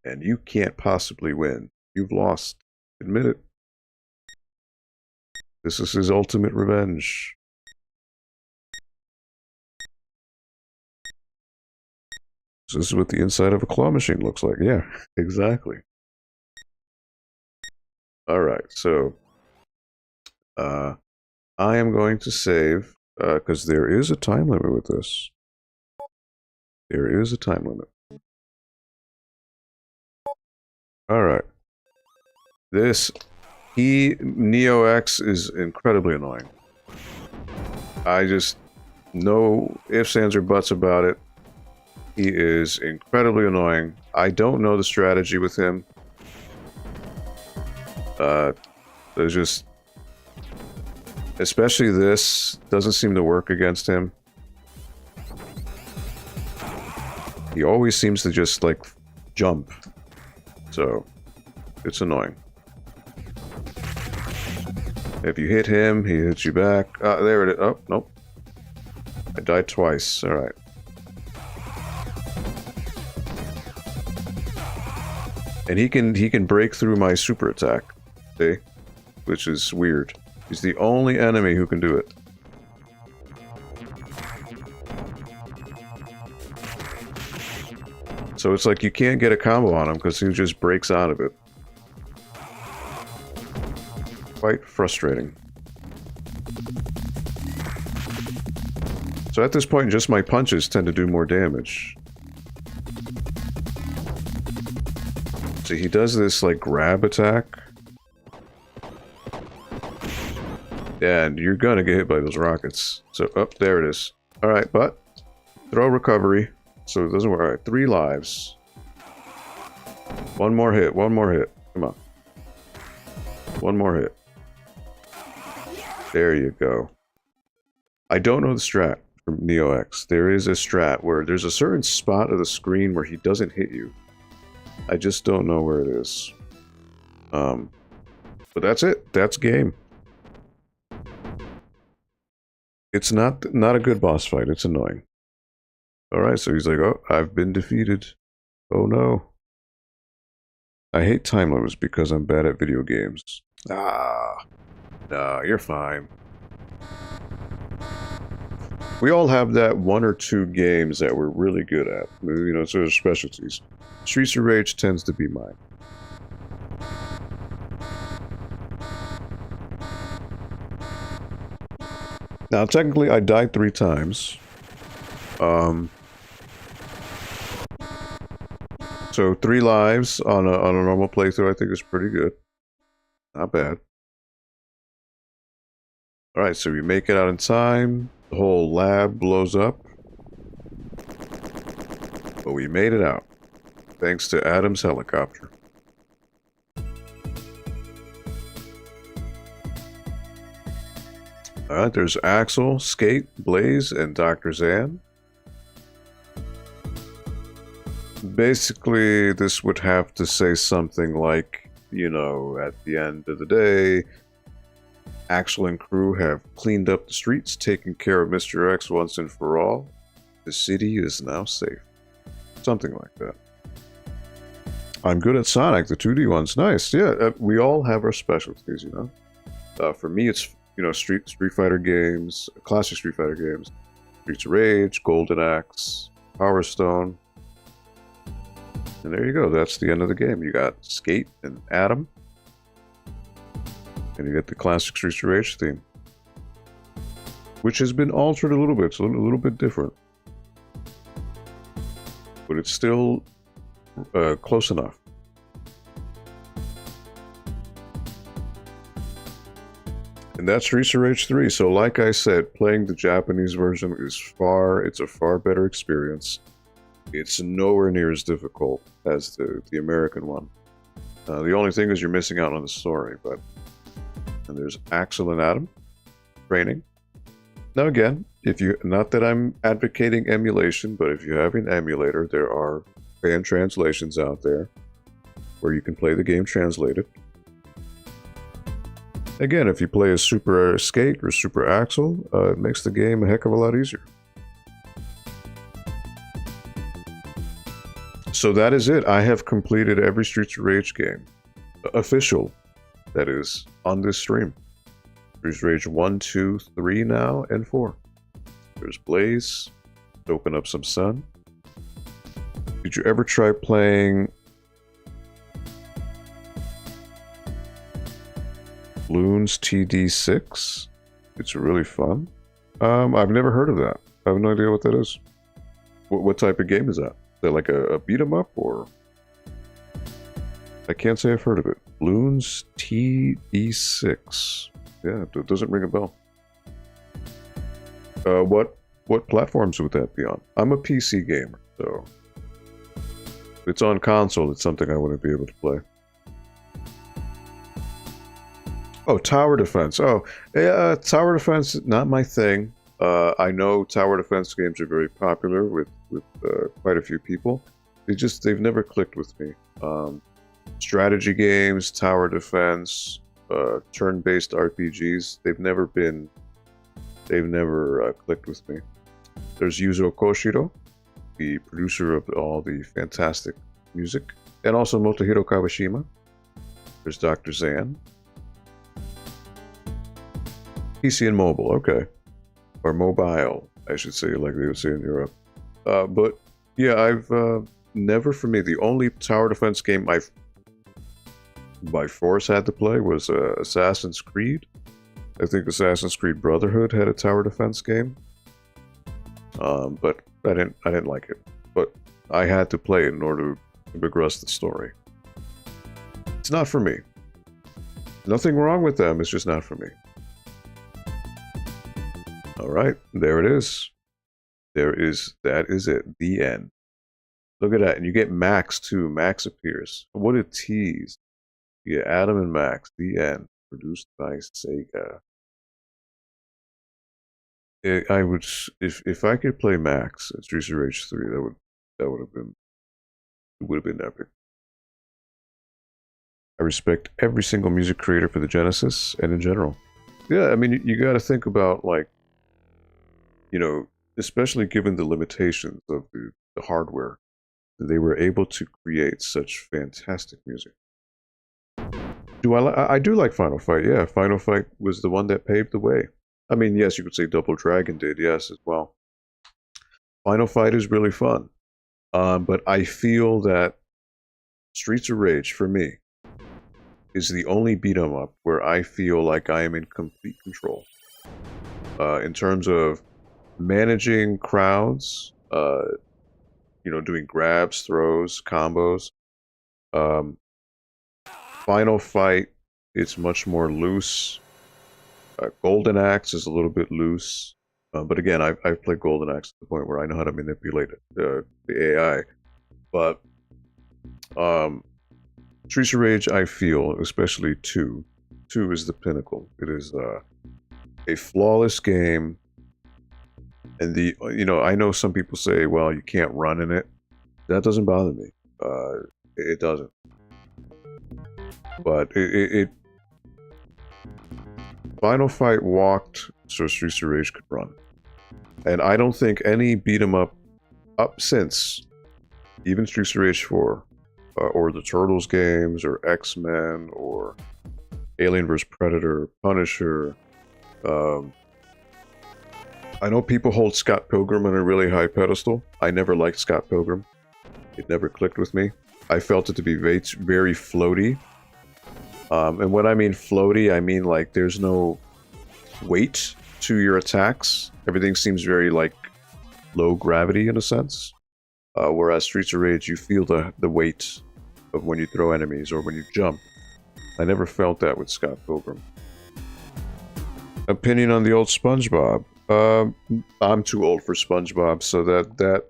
And you can't possibly win. You've lost. Admit it. This is his ultimate revenge. So this is what the inside of a claw machine looks like. Yeah, exactly. Alright, so I am going to save, because there is a time limit with this. There is a time limit. Alright. Neo X is incredibly annoying. I just, no ifs, ands, or buts about it. He is incredibly annoying. I don't know the strategy with him. There's just... Especially this doesn't seem to work against him. He always seems to just, like, jump. So, it's annoying. If you hit him, he hits you back. There it is. Oh, nope. I died twice. Alright. And he can break through my super attack. See? Which is weird. He's the only enemy who can do it. So it's like you can't get a combo on him because he just breaks out of it. Quite frustrating. So at this point, just my punches tend to do more damage. So he does this, like, grab attack. And you're gonna get hit by those rockets. So, oh, there it is. Alright, but throw recovery. So it doesn't work. Alright, 3 lives. One more hit, one more hit. Come on. One more hit. There you go. I don't know the strat from Neo X. There is a strat where there's a certain spot of the screen where he doesn't hit you. I just don't know where it is. But that's it. That's game. It's not a good boss fight. It's annoying. Alright, so he's like, oh, I've been defeated. Oh no. I hate time limits because I'm bad at video games. Ah. No, you're fine. We all have that 1 or 2 games that we're really good at. You know, sort of specialties. Streets of Rage tends to be mine. Now, technically, I died 3 times. So 3 lives on a normal playthrough, I think is pretty good. Not bad. Alright, so we make it out in time. The whole lab blows up. But we made it out. Thanks to Adam's helicopter. Alright, there's Axel, Skate, Blaze, and Dr. Zan. Basically, this would have to say something like, you know, at the end of the day, Axel and crew have cleaned up the streets, taken care of Mr. X once and for all. The city is now safe. Something like that. I'm good at Sonic, the 2D ones. Nice, yeah. We all have our specialties, you know. For me, it's, you know, Street Fighter games, classic Street Fighter games, Streets of Rage, Golden Axe, Power Stone. And there you go. That's the end of the game. You got Skate and Adam. And you get the classic Streets of Rage theme. Which has been altered a little bit. It's a little bit different. But it's still close enough. And that's Streets of Rage 3. So like I said, playing the Japanese version is it's a far better experience. It's nowhere near as difficult as the American one. The only thing is you're missing out on the story, but... And there's Axel and Adam training. Now again, not that I'm advocating emulation, but if you have an emulator, there are fan translations out there where you can play the game translated. Again, if you play a Super Skate or Super Axel, it makes the game a heck of a lot easier. So that is it. I have completed every Streets of Rage game. Official, that is, on this stream. Streets of Rage 1, 2, 3 now, and 4. There's Blaze. Open up some sun. Did you ever try playing Bloons TD6? It's really fun. I've never heard of that. I have no idea what that is. What type of game is that? Is that like a beat 'em up or? I can't say I've heard of it. Bloons TD6. Yeah, it doesn't ring a bell. What platforms would that be on? I'm a PC gamer, so if it's on console, it's something I wouldn't be able to play. Oh, tower defense. Oh, yeah, tower defense, not my thing. I know tower defense games are very popular with quite a few people. They've never clicked with me. Strategy games, tower defense, turn-based RPGs, they've never clicked with me. There's Yuzo Koshiro, the producer of all the fantastic music, and also Motohiro Kawashima. There's Dr. Zan. PC and mobile, okay. Or mobile, I should say, like they would say in Europe. But yeah, I've never, for me, the only tower defense game I've by force had to play was Assassin's Creed. I think Assassin's Creed Brotherhood had a tower defense game, but I didn't like it. But I had to play it in order to progress the story. It's not for me. Nothing wrong with them. It's just not for me. All right, there it is. That is it. The end. Look at that, and you get Max too. Max appears. What a tease. Yeah, Adam and Max. The end. Produced by SEGA. I would, if I could play Max at Streets of Rage 3, that would have been epic. I respect every single music creator for the Genesis and in general. Yeah, I mean, you got to think about, like, you know, especially given the limitations of the hardware, they were able to create such fantastic music. I do like Final Fight, yeah. Final Fight was the one that paved the way. I mean, yes, you could say Double Dragon did, yes, as well. Final Fight is really fun. But I feel that Streets of Rage, for me, is the only beat-em-up where I feel like I am in complete control. In terms of managing crowds, you know, doing grabs, throws, combos. Final Fight, it's much more loose. Golden Axe is a little bit loose. But again, I've played Golden Axe to the point where I know how to manipulate it, the AI. But Streets of Rage, I feel, especially 2 is the pinnacle. It is a flawless game. And you know, I know some people say, well, you can't run in it. That doesn't bother me. It doesn't. But it Final Fight walked so Streets of Rage could run. And I don't think any beat 'em up since, even Streets of Rage 4, or the Turtles games, or X-Men, or Alien vs. Predator, Punisher. I know people hold Scott Pilgrim on a really high pedestal. I never liked Scott Pilgrim. It never clicked with me. I felt it to be very floaty. And when I mean floaty, I mean like there's no weight to your attacks. Everything seems very like low gravity in a sense. Whereas Streets of Rage, you feel the weight of when you throw enemies or when you jump. I never felt that with Scott Pilgrim. Opinion on the old SpongeBob. I'm too old for SpongeBob, so that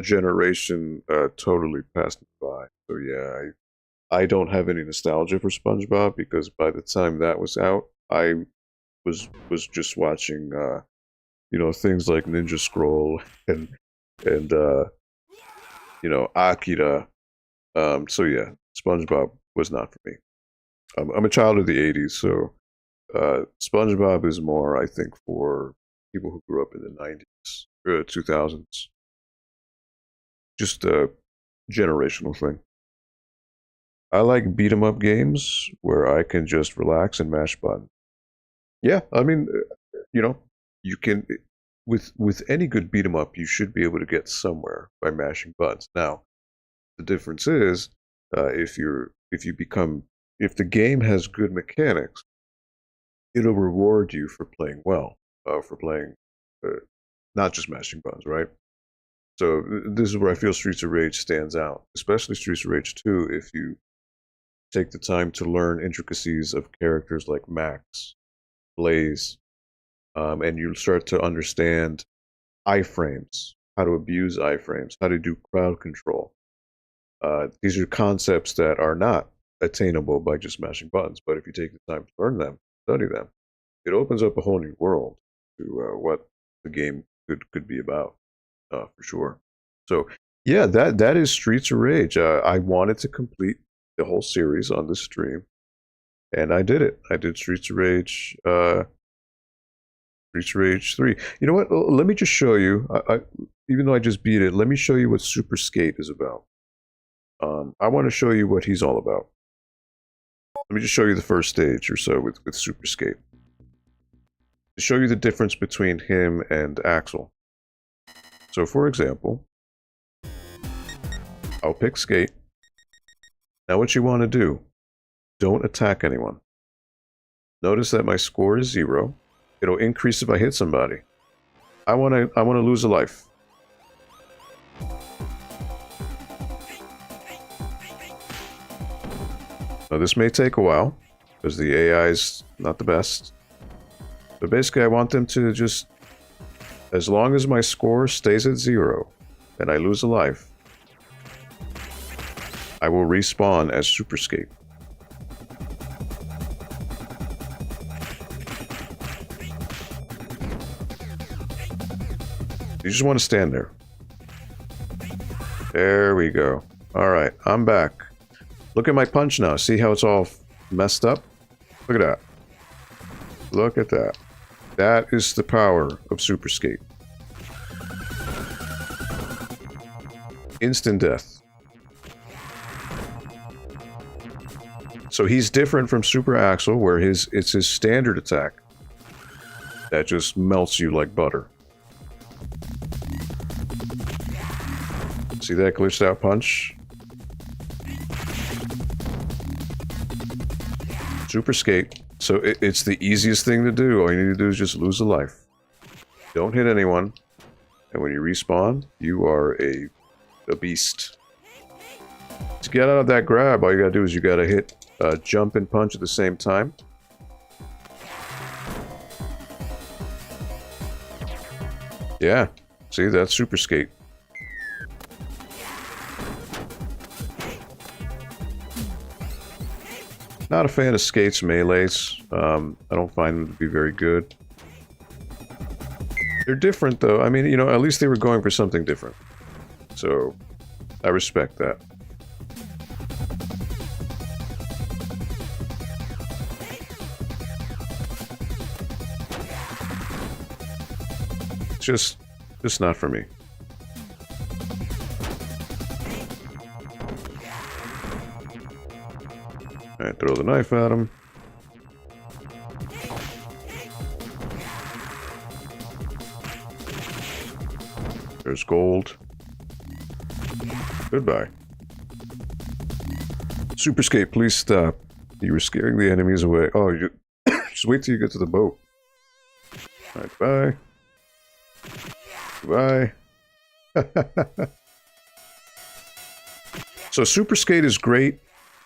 generation totally passed me by. So yeah, I don't have any nostalgia for SpongeBob because by the time that was out, I was just watching you know, things like Ninja Scroll and you know, Akira. So yeah, SpongeBob was not for me. I'm a child of the 80s, so SpongeBob is more, I think, for people who grew up in the 90s or 2000s. Just a generational thing. I like beat 'em up games where I can just relax and mash buttons. Yeah, I mean, you know, you can with any good beat 'em up, you should be able to get somewhere by mashing buttons. Now, the difference is if the game has good mechanics, it'll reward you for playing well, for playing not just mashing buttons, right? So this is where I feel Streets of Rage stands out, especially Streets of Rage 2. take the time to learn intricacies of characters like Max, Blaze, and you start to understand iframes, how to abuse iframes, how to do crowd control. These are concepts that are not attainable by just mashing buttons, but if you take the time to learn them, study them, it opens up a whole new world to what the game could be about, for sure. So yeah, that is Streets of Rage. I wanted to complete the whole series on this stream, and I did it. I did Streets of Rage. Streets of Rage 3. You know what? Let me just show you. Even though I just beat it, let me show you what Super Skate is about. I want to show you what he's all about. Let me just show you the first stage or so with Super Skate. To show you the difference between him and Axel. So for example, I'll pick Skate. Now what you want to do, don't attack anyone. Notice that my score is 0. It'll increase if I hit somebody. I want to lose a life. Now this may take a while, because the AI is not the best. But basically I want them to just, as long as my score stays at 0, and I lose a life, I will respawn as Super Skate. You just want to stand there. There we go. Alright, I'm back. Look at my punch now. See how it's all messed up? Look at that. Look at that. That is the power of Super Skate. Instant death. So he's different from Super Axel, where it's his standard attack that just melts you like butter. See that glitched out punch? Super Skate. So it's the easiest thing to do. All you need to do is just lose a life. Don't hit anyone. And when you respawn, you are a beast. To get out of that grab, all you gotta do is you gotta hit jump and punch at the same time. Yeah. See, that's Super Skate. Not a fan of Skate's melees. I don't find them to be very good. They're different, though. I mean, you know, at least they were going for something different. So, I respect that. Just not for me. Alright, throw the knife at him. There's gold. Goodbye. Super Skate, please stop. You were scaring the enemies away. Oh, you just wait till you get to the boat. Alright, bye. Bye. So Super Skate is great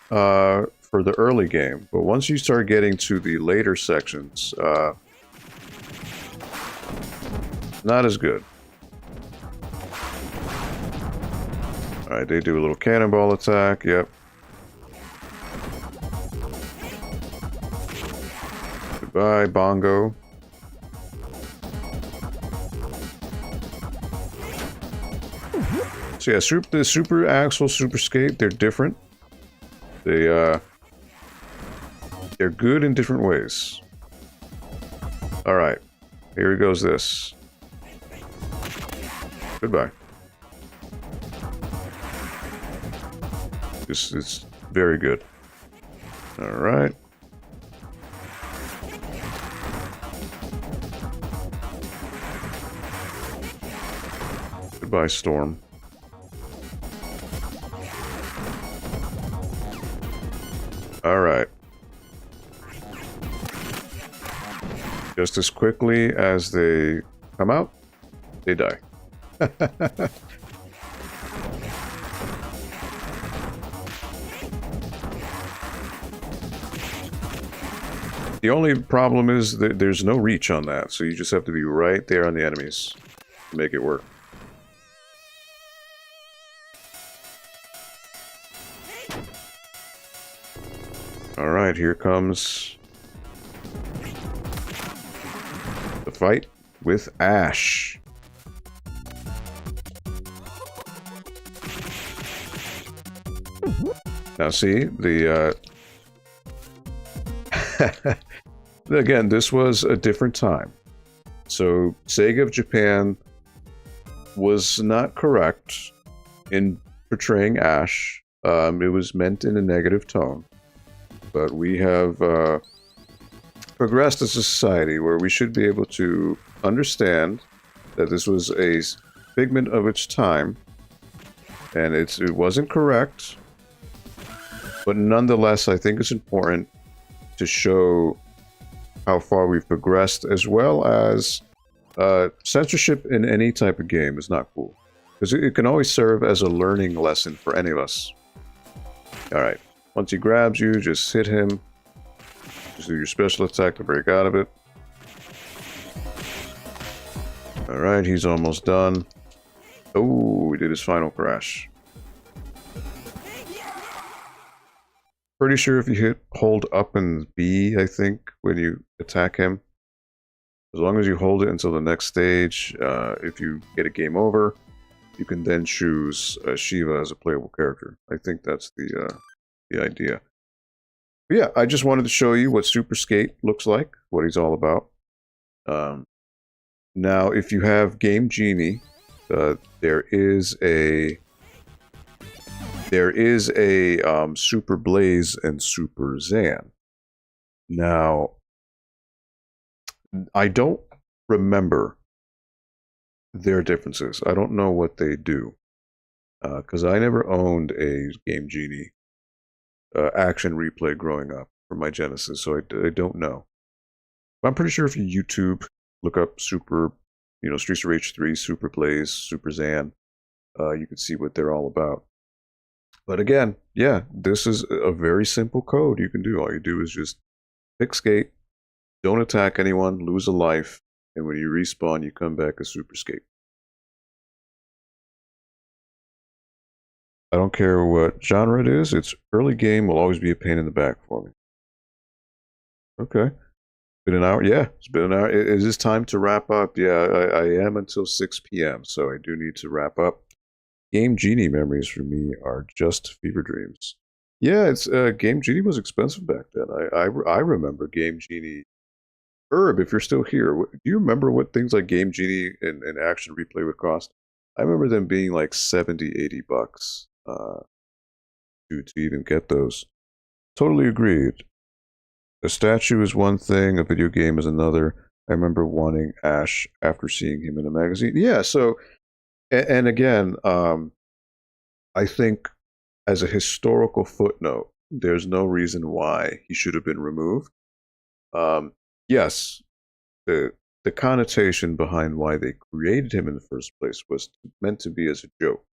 for the early game, but once you start getting to the later sections, not as good. Alright, they do a little cannonball attack, yep. Goodbye, Bongo. So yeah, the Super Axel, Super Skate, they're different. They're good in different ways. Alright, here goes this. Goodbye. This is very good. Alright. Goodbye, Storm. Alright. Just as quickly as they come out, they die. The only problem is that there's no reach on that, so you just have to be right there on the enemies to make it work. Alright, here comes the fight with Ash. Now see, the again, this was a different time. So Sega of Japan was not correct in portraying Ash. It was meant in a negative tone. But we have progressed as a society where we should be able to understand that this was a figment of its time, and it wasn't correct. But nonetheless, I think it's important to show how far we've progressed, as well as censorship in any type of game is not cool, because it can always serve as a learning lesson for any of us. All right. Once he grabs you, just hit him. Just do your special attack to break out of it. Alright, he's almost done. Oh, he did his final crash. Pretty sure if you hold up and B, I think, when you attack him. As long as you hold it until the next stage, if you get a game over, you can then choose Shiva as a playable character. I think that's the idea. But yeah, I just wanted to show you what Super Skate looks like, what he's all about. Now, if you have Game Genie, there is a Super Blaze and Super Zan. Now, I don't remember their differences. I don't know what they do, because I never owned a Game Genie action replay growing up for my Genesis, so I don't know. But I'm pretty sure if you YouTube, look up Super, Streets of Rage 3, Super Blaze, Super Zan, you can see what they're all about. But again, yeah, this is a very simple code you can do. All you do is just pick Skate, don't attack anyone, lose a life, and when you respawn, you come back as Super Skate. I don't care what genre it is, its early game will always be a pain in the back for me. Okay. Been an hour? Yeah, it's been an hour. It is time to wrap up. Yeah, I am until 6 p.m., so I do need to wrap up. Game Genie memories for me are just fever dreams. Yeah, it's Game Genie was expensive back then. I remember Game Genie. Herb, if you're still here, do you remember what things like Game Genie and Action Replay would cost? I remember them being like 70, 80 bucks to even get those. Totally agreed. A statue is one thing, a video game is another. I remember wanting Ash after seeing him in a magazine. Yeah, so, and again, I think as a historical footnote, there's no reason why he should have been removed. Yes, the connotation behind why they created him in the first place was meant to be as a joke,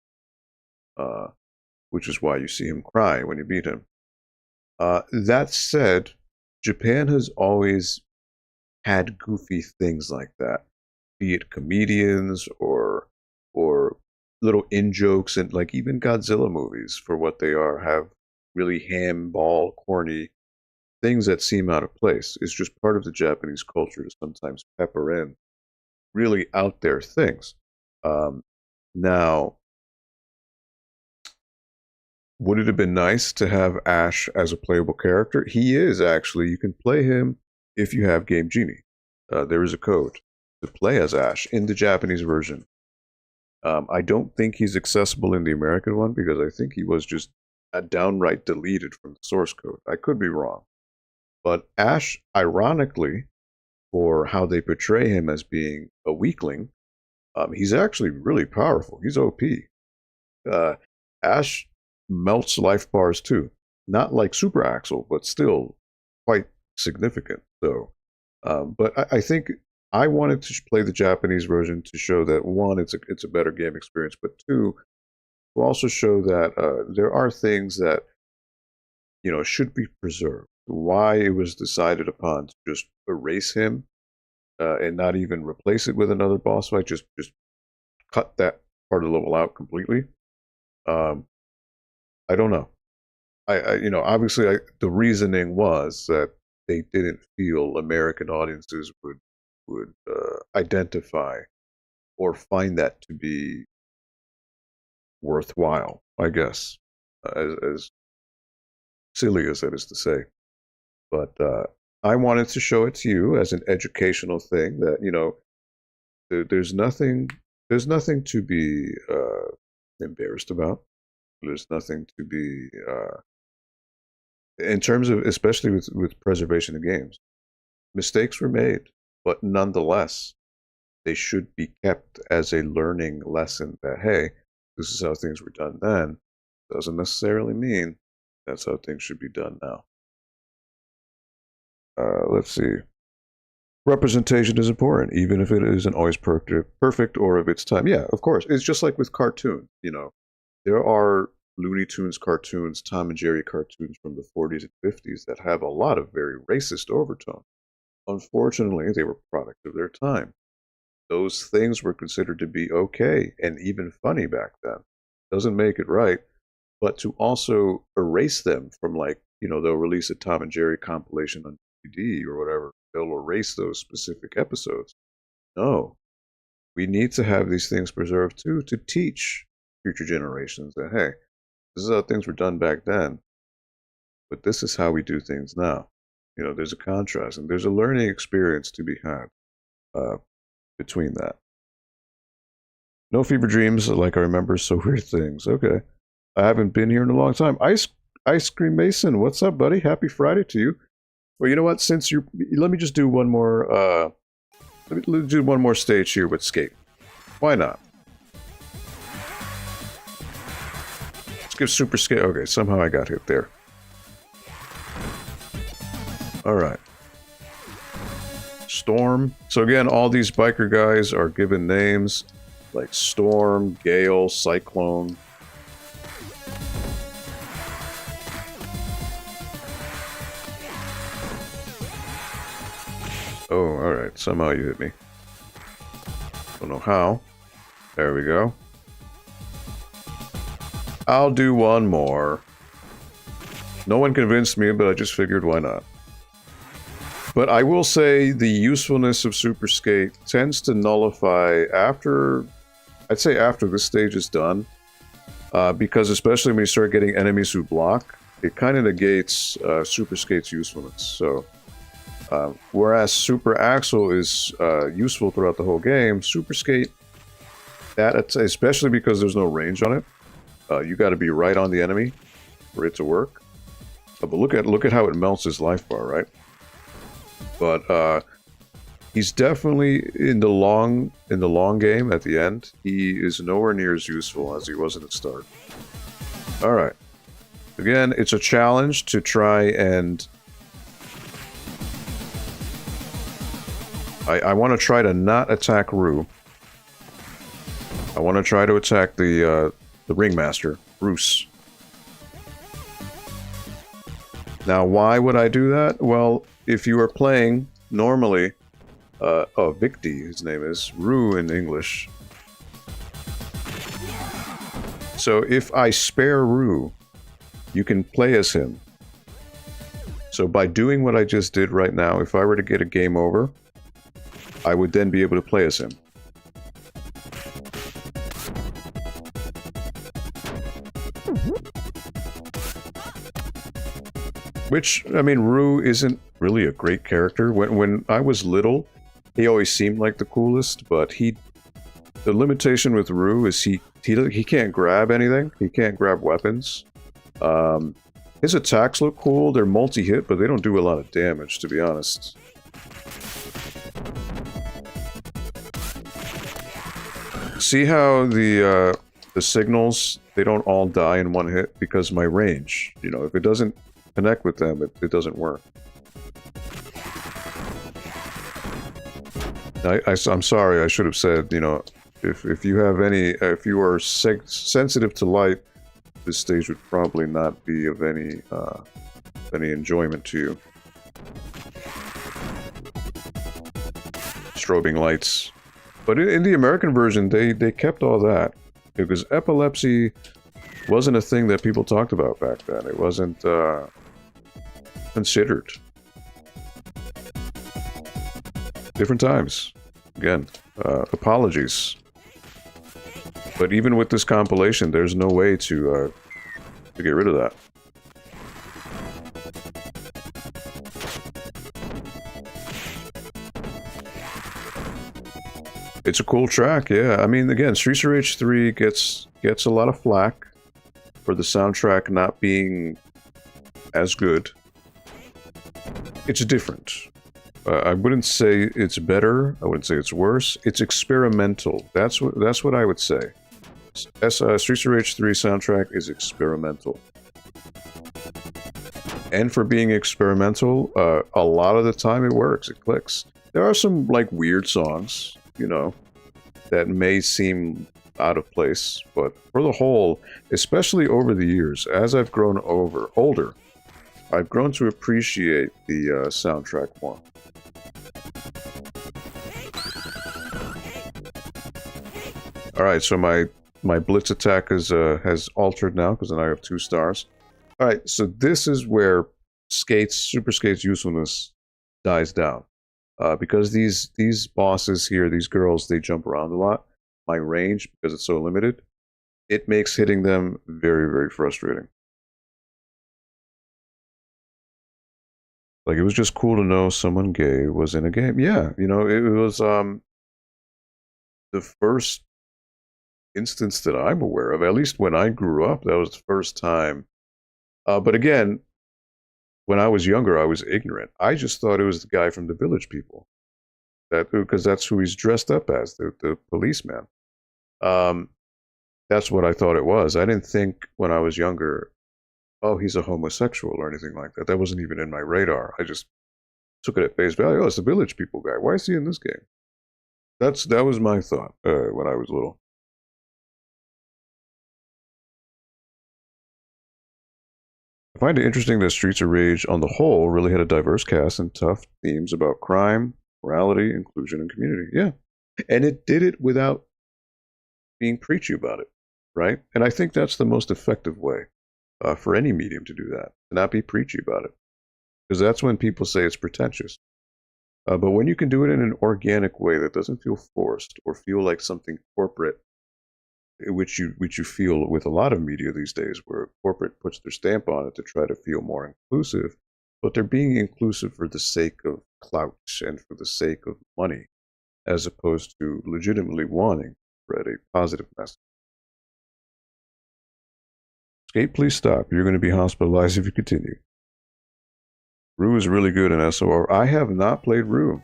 which is why you see him cry when you beat him. That said, Japan has always had goofy things like that, be it comedians or little in-jokes, and like even Godzilla movies, for what they are, have really ham-ball, corny things that seem out of place. It's just part of the Japanese culture to sometimes pepper in really out there things. Now, would it have been nice to have Ash as a playable character? He is, actually. You can play him if you have Game Genie. There is a code to play as Ash in the Japanese version. I don't think he's accessible in the American one, because I think he was just downright deleted from the source code. I could be wrong. But Ash, ironically, for how they portray him as being a weakling, he's actually really powerful. He's OP. Ash melts life bars too. Not like Super Axel, but still quite significant. So, but I think I wanted to play the Japanese version to show that, one, it's a better game experience, but two, to also show that there are things that should be preserved. why it was decided upon to just erase him and not even replace it with another boss fight. Just cut that part of the level out completely. I don't know. Obviously, the reasoning was that they didn't feel American audiences would identify or find that to be worthwhile. I guess, as silly as that is to say, but I wanted to show it to you as an educational thing. That there's nothing to be embarrassed about. There's nothing to be in terms of, especially with preservation of games. Mistakes were made, but nonetheless, they should be kept as a learning lesson that, hey, this is how things were done then. Doesn't necessarily mean that's how things should be done now. Let's see. Representation is important, even if it isn't always perfect or of its time. Yeah, of course. It's just like with cartoons. There are Looney Tunes cartoons, Tom and Jerry cartoons from the 40s and 50s that have a lot of very racist overtones. Unfortunately, they were product of their time. Those things were considered to be okay and even funny back then. Doesn't make it right, but to also erase them from, they'll release a Tom and Jerry compilation on DVD or whatever. They'll erase those specific episodes. No, we need to have these things preserved too, to teach future generations that, hey, this is how things were done back then, but this is how we do things now. There's a contrast, and there's a learning experience to be had between that. No fever dreams, like I remember so weird things. Okay. I haven't been here in a long time. Ice Cream Mason, what's up, buddy? Happy Friday to you. Well, you know what? Let me just do one more. Let me do one more stage here with Skate. Why not? Let's give Super Skate. Okay, somehow I got hit there. All right. Storm. So again, all these biker guys are given names like Storm, Gale, Cyclone. Oh, alright. Somehow you hit me. Don't know how. There we go. I'll do one more. No one convinced me, but I just figured why not. But I will say the usefulness of Super Skate tends to nullify after this stage is done. Because especially when you start getting enemies who block, it kind of negates Super Skate's usefulness. So, whereas Super Axle is useful throughout the whole game, Super Skate, especially because there's no range on it, you got to be right on the enemy for it to work. But look at how it melts his life bar, right? But he's definitely in the long game at the end. He is nowhere near as useful as he was at the start. All right. Again, it's a challenge to try and. I want to try to not attack Rue. I want to try to attack the ringmaster, Bruce. Now, why would I do that? Well, if you are playing normally, Victi, his name is, Rue in English. So if I spare Rue, you can play as him. So by doing what I just did right now, if I were to get a game over, I would then be able to play as him. Which, I mean, Rue isn't really a great character. When I was little, he always seemed like the coolest, but the limitation with Rue is he can't grab anything. He can't grab weapons. His attacks look cool. They're multi-hit, but they don't do a lot of damage, to be honest. See how the signals, they don't all die in one hit because my range, if it doesn't connect with them, it doesn't work. I'm sorry, I should have said, if you have if you are sensitive to light, this stage would probably not be of any any enjoyment to you. Strobing lights. But in the American version, they kept all that. Because epilepsy wasn't a thing that people talked about back then. It wasn't considered. Different times. Again, apologies. But even with this compilation, there's no way to get rid of that. It's a cool track, yeah. I mean, again, Streets of Rage 3 gets a lot of flack for the soundtrack not being as good. It's different. I wouldn't say it's better. I wouldn't say it's worse. It's experimental. That's what I would say. Streets of Rage 3 soundtrack is experimental. And for being experimental, a lot of the time it works. It clicks. There are some like weird songs, you know, that may seem out of place, but for the whole, especially over the years, as I've grown older, I've grown to appreciate the soundtrack more. All right, so my blitz attack has altered now because then I have 2 stars. All right, so this is where Super Skate's usefulness dies down. Because these bosses here, these girls, they jump around a lot. My range, because it's so limited, it makes hitting them very, very frustrating. Like, it was just cool to know someone gay was in a game. Yeah, you know, it was the first instance that I'm aware of, at least when I grew up, that was the first time. But again, when I was younger, I was ignorant. I just thought it was the guy from the Village People. Because that's who he's dressed up as, the policeman. That's what I thought it was. I didn't think when I was younger, oh, he's a homosexual or anything like that. That wasn't even in my radar. I just took it at face value. Oh, it's the Village People guy. Why is he in this game? That was my thought when I was little. I find it interesting that Streets of Rage, on the whole, really had a diverse cast and tough themes about crime, morality, inclusion, and community. Yeah. And it did it without being preachy about it, right? And I think that's the most effective way for any medium to do that, to not be preachy about it. Because that's when people say it's pretentious. But when you can do it in an organic way that doesn't feel forced or feel like something corporate, which you feel with a lot of media these days, where corporate puts their stamp on it to try to feel more inclusive, but they're being inclusive for the sake of clout and for the sake of money, as opposed to legitimately wanting to spread a positive message. Skate, please stop. You're going to be hospitalized if you continue. Rue is really good in SOR. I have not played Rue.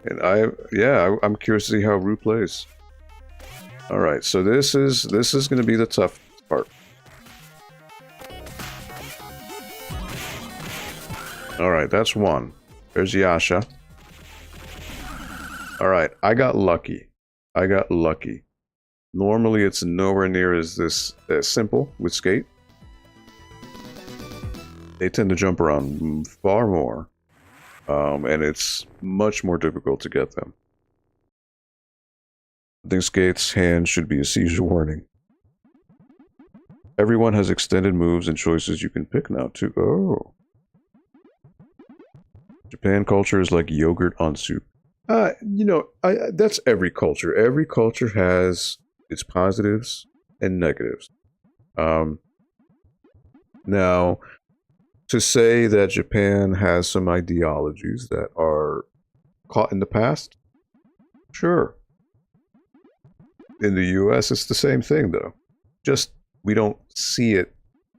And I'm curious to see how Rue plays. All right, so this is going to be the tough part. All right, that's one. There's Yasha. All right, I got lucky. Normally, it's nowhere near as simple with Skate. They tend to jump around far more, and it's much more difficult to get them. I think Skate's hand should be a seizure warning. Everyone has extended moves and choices you can pick now, too. Oh. Japan culture is like yogurt on soup. You know, that's every culture. Every culture has its positives and negatives. Now, to say that Japan has some ideologies that are caught in the past, sure. In the US, it's the same thing, though. Just, we don't see it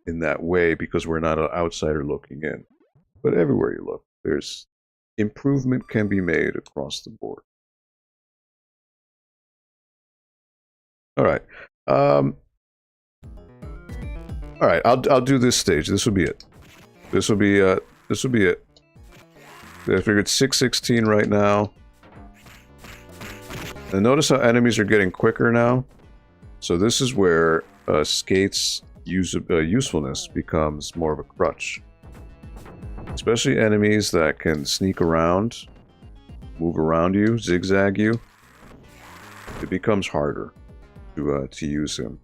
in that way because we're not an outsider looking in. But everywhere you look, there's improvement can be made across the board. All right. All right, I'll do this stage. This will be it. This will be it. I figured 616 right now. And notice how enemies are getting quicker now. So this is where Skate's usefulness becomes more of a crutch. Especially enemies that can sneak around, move around you, zigzag you. It becomes harder to use him.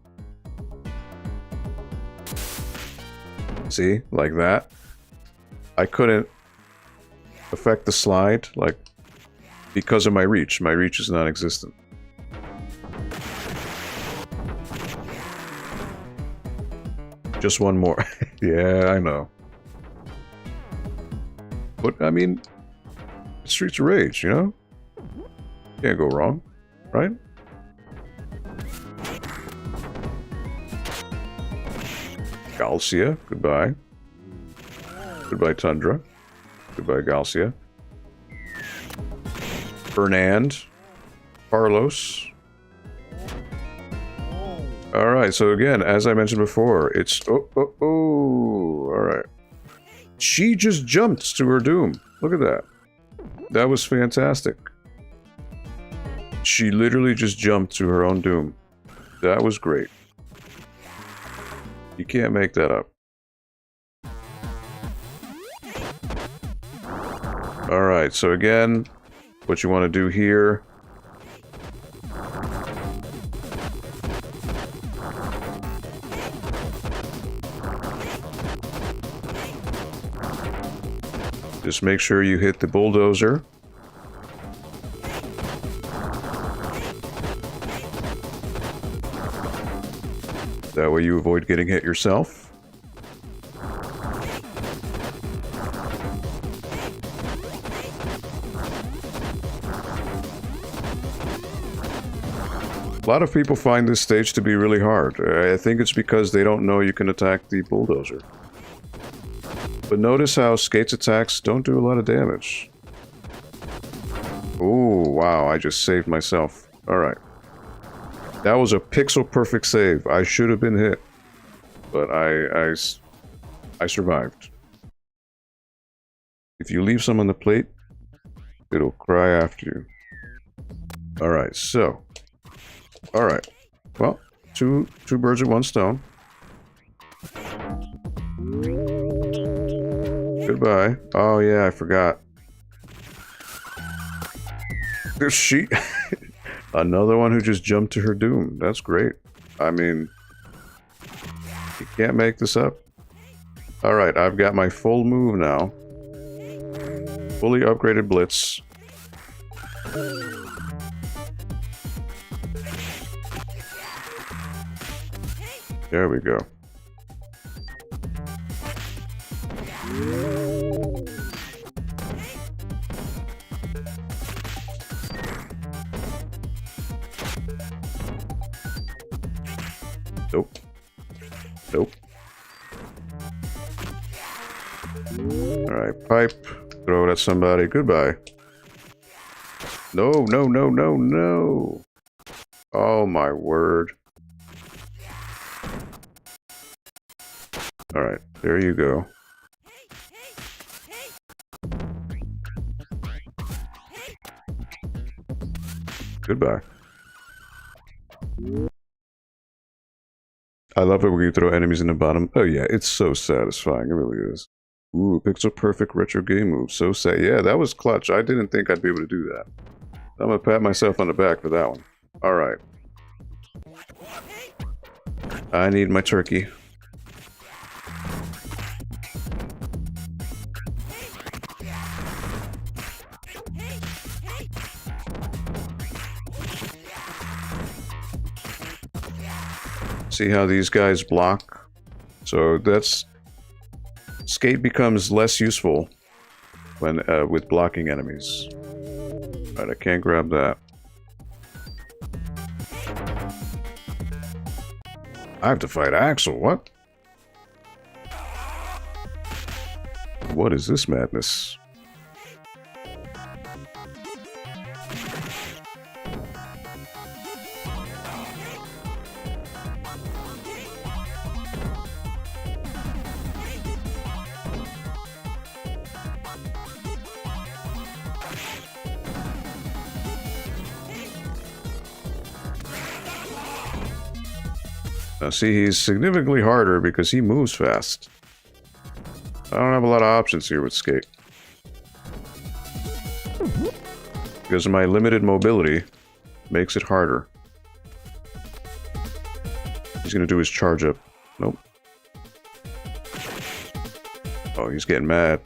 See, like that. I couldn't affect the slide, like, because of my reach. My reach is non-existent. Just one more. Yeah, I know. But, I mean, Streets of Rage, you know? Can't go wrong, right? Galcia, goodbye. Goodbye, Tundra. Goodbye, Galcia. Fernand. Carlos. Alright, so again, as I mentioned before, it's... Alright. She just jumped to her doom. Look at that. That was fantastic. She literally just jumped to her own doom. That was great. You can't make that up. Alright, so again, what you want to do here... Just make sure you hit the bulldozer. That way you avoid getting hit yourself. A lot of people find this stage to be really hard. I think it's because they don't know you can attack the bulldozer. But notice how Skate's attacks don't do a lot of damage. Oh, wow, I just saved myself. Alright. That was a pixel-perfect save. I should have been hit. But I survived. If you leave some on the plate, it'll cry after you. Alright, so... Alright. Well, two birds with one stone. Goodbye. Oh yeah, I forgot. There's she. Another one who just jumped to her doom. That's great. I mean, you can't make this up. Alright, I've got my full move now. Fully upgraded blitz. There we go. Nope. Nope. Alright, pipe. Throw it at somebody. Goodbye. No, no, no, no, no. Oh my word. Alright, there you go. Goodbye. I love it when you throw enemies in the bottom. Oh yeah, it's so satisfying. It really is. Ooh, pixel perfect retro game move. So sad. Yeah, that was clutch. I didn't think I'd be able to do that. I'm gonna pat myself on the back for that one. Alright. I need my turkey. See how these guys block? So that's... Skate becomes less useful when with blocking enemies. Alright, I can't grab that. I have to fight Axel, what? What is this madness? Now see, he's significantly harder because he moves fast. I don't have a lot of options here with skate. Because of my limited mobility, makes it harder. He's gonna do his charge up. Nope. Oh, he's getting mad.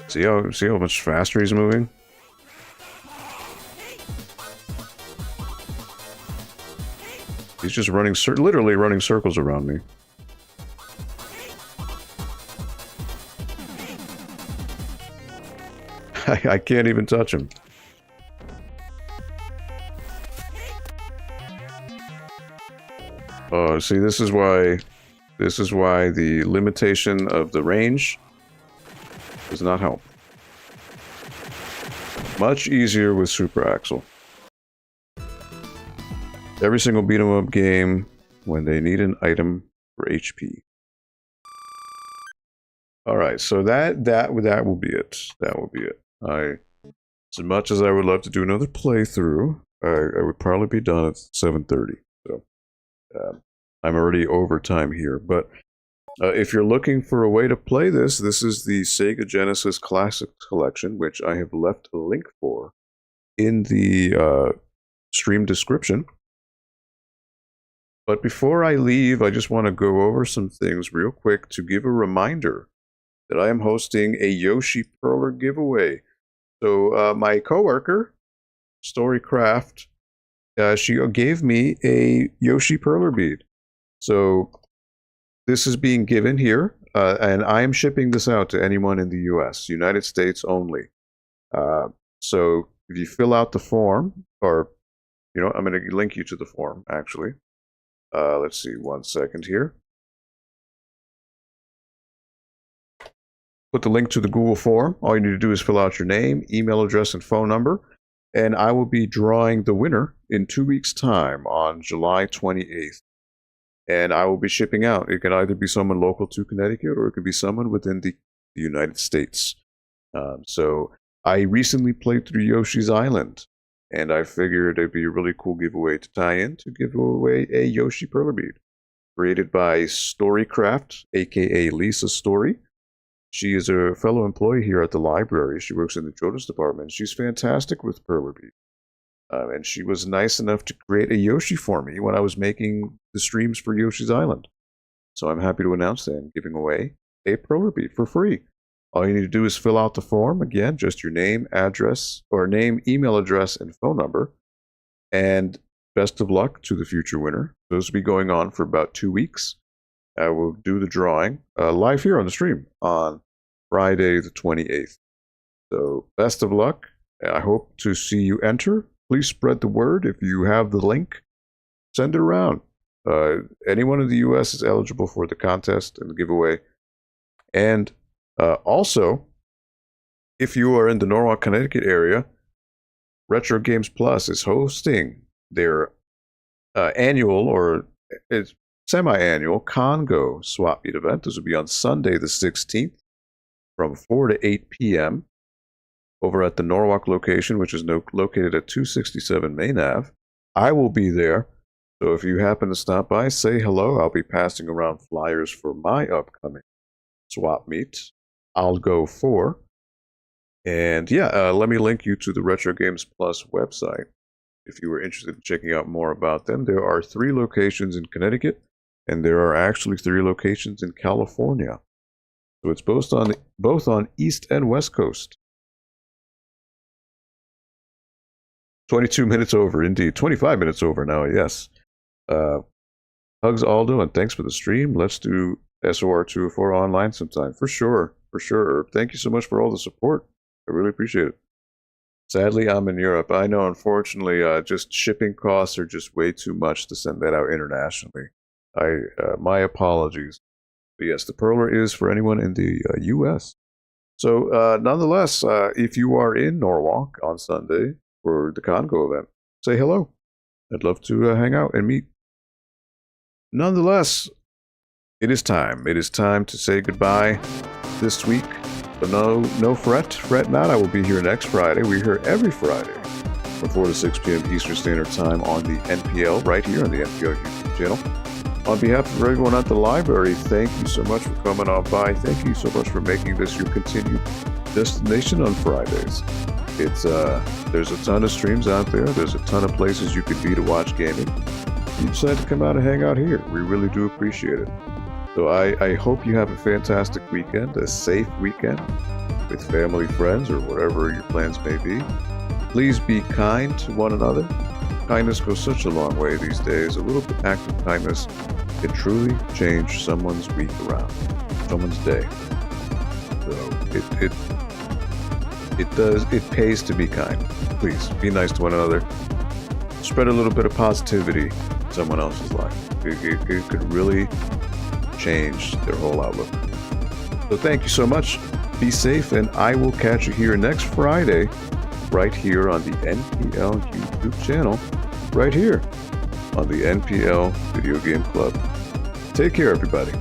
See how much faster he's moving? He's just running, literally running circles around me. I can't even touch him. Oh, see, this is why the limitation of the range does not help. Much easier with Super Axel. Every single beat 'em up game when they need an item for HP. All right, so that will be it. That will be it. As much as I would love to do another playthrough, I would probably be done at 7:30. So I'm already over time here. But if you're looking for a way to play this, this is the SEGA Genesis Classics Collection, which I have left a link for in the stream description. But before I leave, I just want to go over some things real quick to give a reminder that I am hosting a Yoshi Perler giveaway. So my coworker, Storycraft, she gave me a Yoshi Perler bead. So this is being given here, and I am shipping this out to anyone in the US, United States only. So if you fill out the form, or, you know, I'm going to link you to the form, actually. Let's see, 1 second here. Put the link to the Google form. All you need to do is fill out your name, email address, and phone number. And I will be drawing the winner in 2 weeks' time on July 28th. And I will be shipping out. It can either be someone local to Connecticut or it could be someone within the United States. So I recently played through Yoshi's Island. And I figured it'd be a really cool giveaway to tie in to give away a Yoshi Perler bead. Created by Storycraft, aka Lisa Story. She is a fellow employee here at the library. She works in the children's department. She's fantastic with Perler beads. And she was nice enough to create a Yoshi for me when I was making the streams for Yoshi's Island. So I'm happy to announce that I'm giving away a Perler bead for free. All you need to do is fill out the form. Again, just your name, address, or name, email address, and phone number. And best of luck to the future winner. Those will be going on for about 2 weeks. I will do the drawing live here on the stream on Friday the 28th. So best of luck. I hope to see you enter. Please spread the word. If you have the link, send it around. Anyone in the US is eligible for the contest and the giveaway. And also, if you are in the Norwalk, Connecticut area, Retro Games Plus is hosting their annual, or it's semi-annual, Congo Swap Meet event. This will be on Sunday the 16th from 4 to 8 p.m. over at the Norwalk location, which is located at 267 Main Ave. I will be there, so if you happen to stop by, say hello. I'll be passing around flyers for my upcoming swap meet. I'll go for. And yeah, let me link you to the Retro Games Plus website if you were interested in checking out more about them. There are 3 locations in Connecticut, and there are actually 3 locations in California. So it's both on East and West Coast. 22 minutes over, indeed. 25 minutes over now, yes. Hugs, Aldo, and thanks for the stream. Let's do SOR 204 online sometime. For sure, for sure. Thank you so much for all the support. I really appreciate it. Sadly, I'm in Europe. I know, unfortunately, just shipping costs are just way too much to send that out internationally. My apologies. But yes, the Perler is for anyone in the US. So, nonetheless, if you are in Norwalk on Sunday for the Congo event, say hello. I'd love to hang out and meet. Nonetheless, it is time. It is time to say goodbye this week. But no fret not. I will be here next Friday. We're here every Friday from 4 to 6 p.m. Eastern Standard Time on the NPL, right here on the NPL YouTube channel. On behalf of everyone at the library, thank you so much for coming on by. Thank you so much for making this your continued destination on Fridays. There's a ton of streams out there. There's a ton of places you could be to watch gaming. You decided to come out and hang out here. We really do appreciate it. So I hope you have a fantastic weekend, a safe weekend with family, friends, or whatever your plans may be. Please be kind to one another. Kindness goes such a long way these days. A little act of kindness can truly change someone's week around, someone's day. So it pays to be kind. Please be nice to one another. Spread a little bit of positivity in someone else's life. It could really change their whole outlook. So thank you so much. Be safe, and I will catch you here next Friday, right here on the NPL YouTube channel, right here on the NPL Video Game Club. Take care, everybody.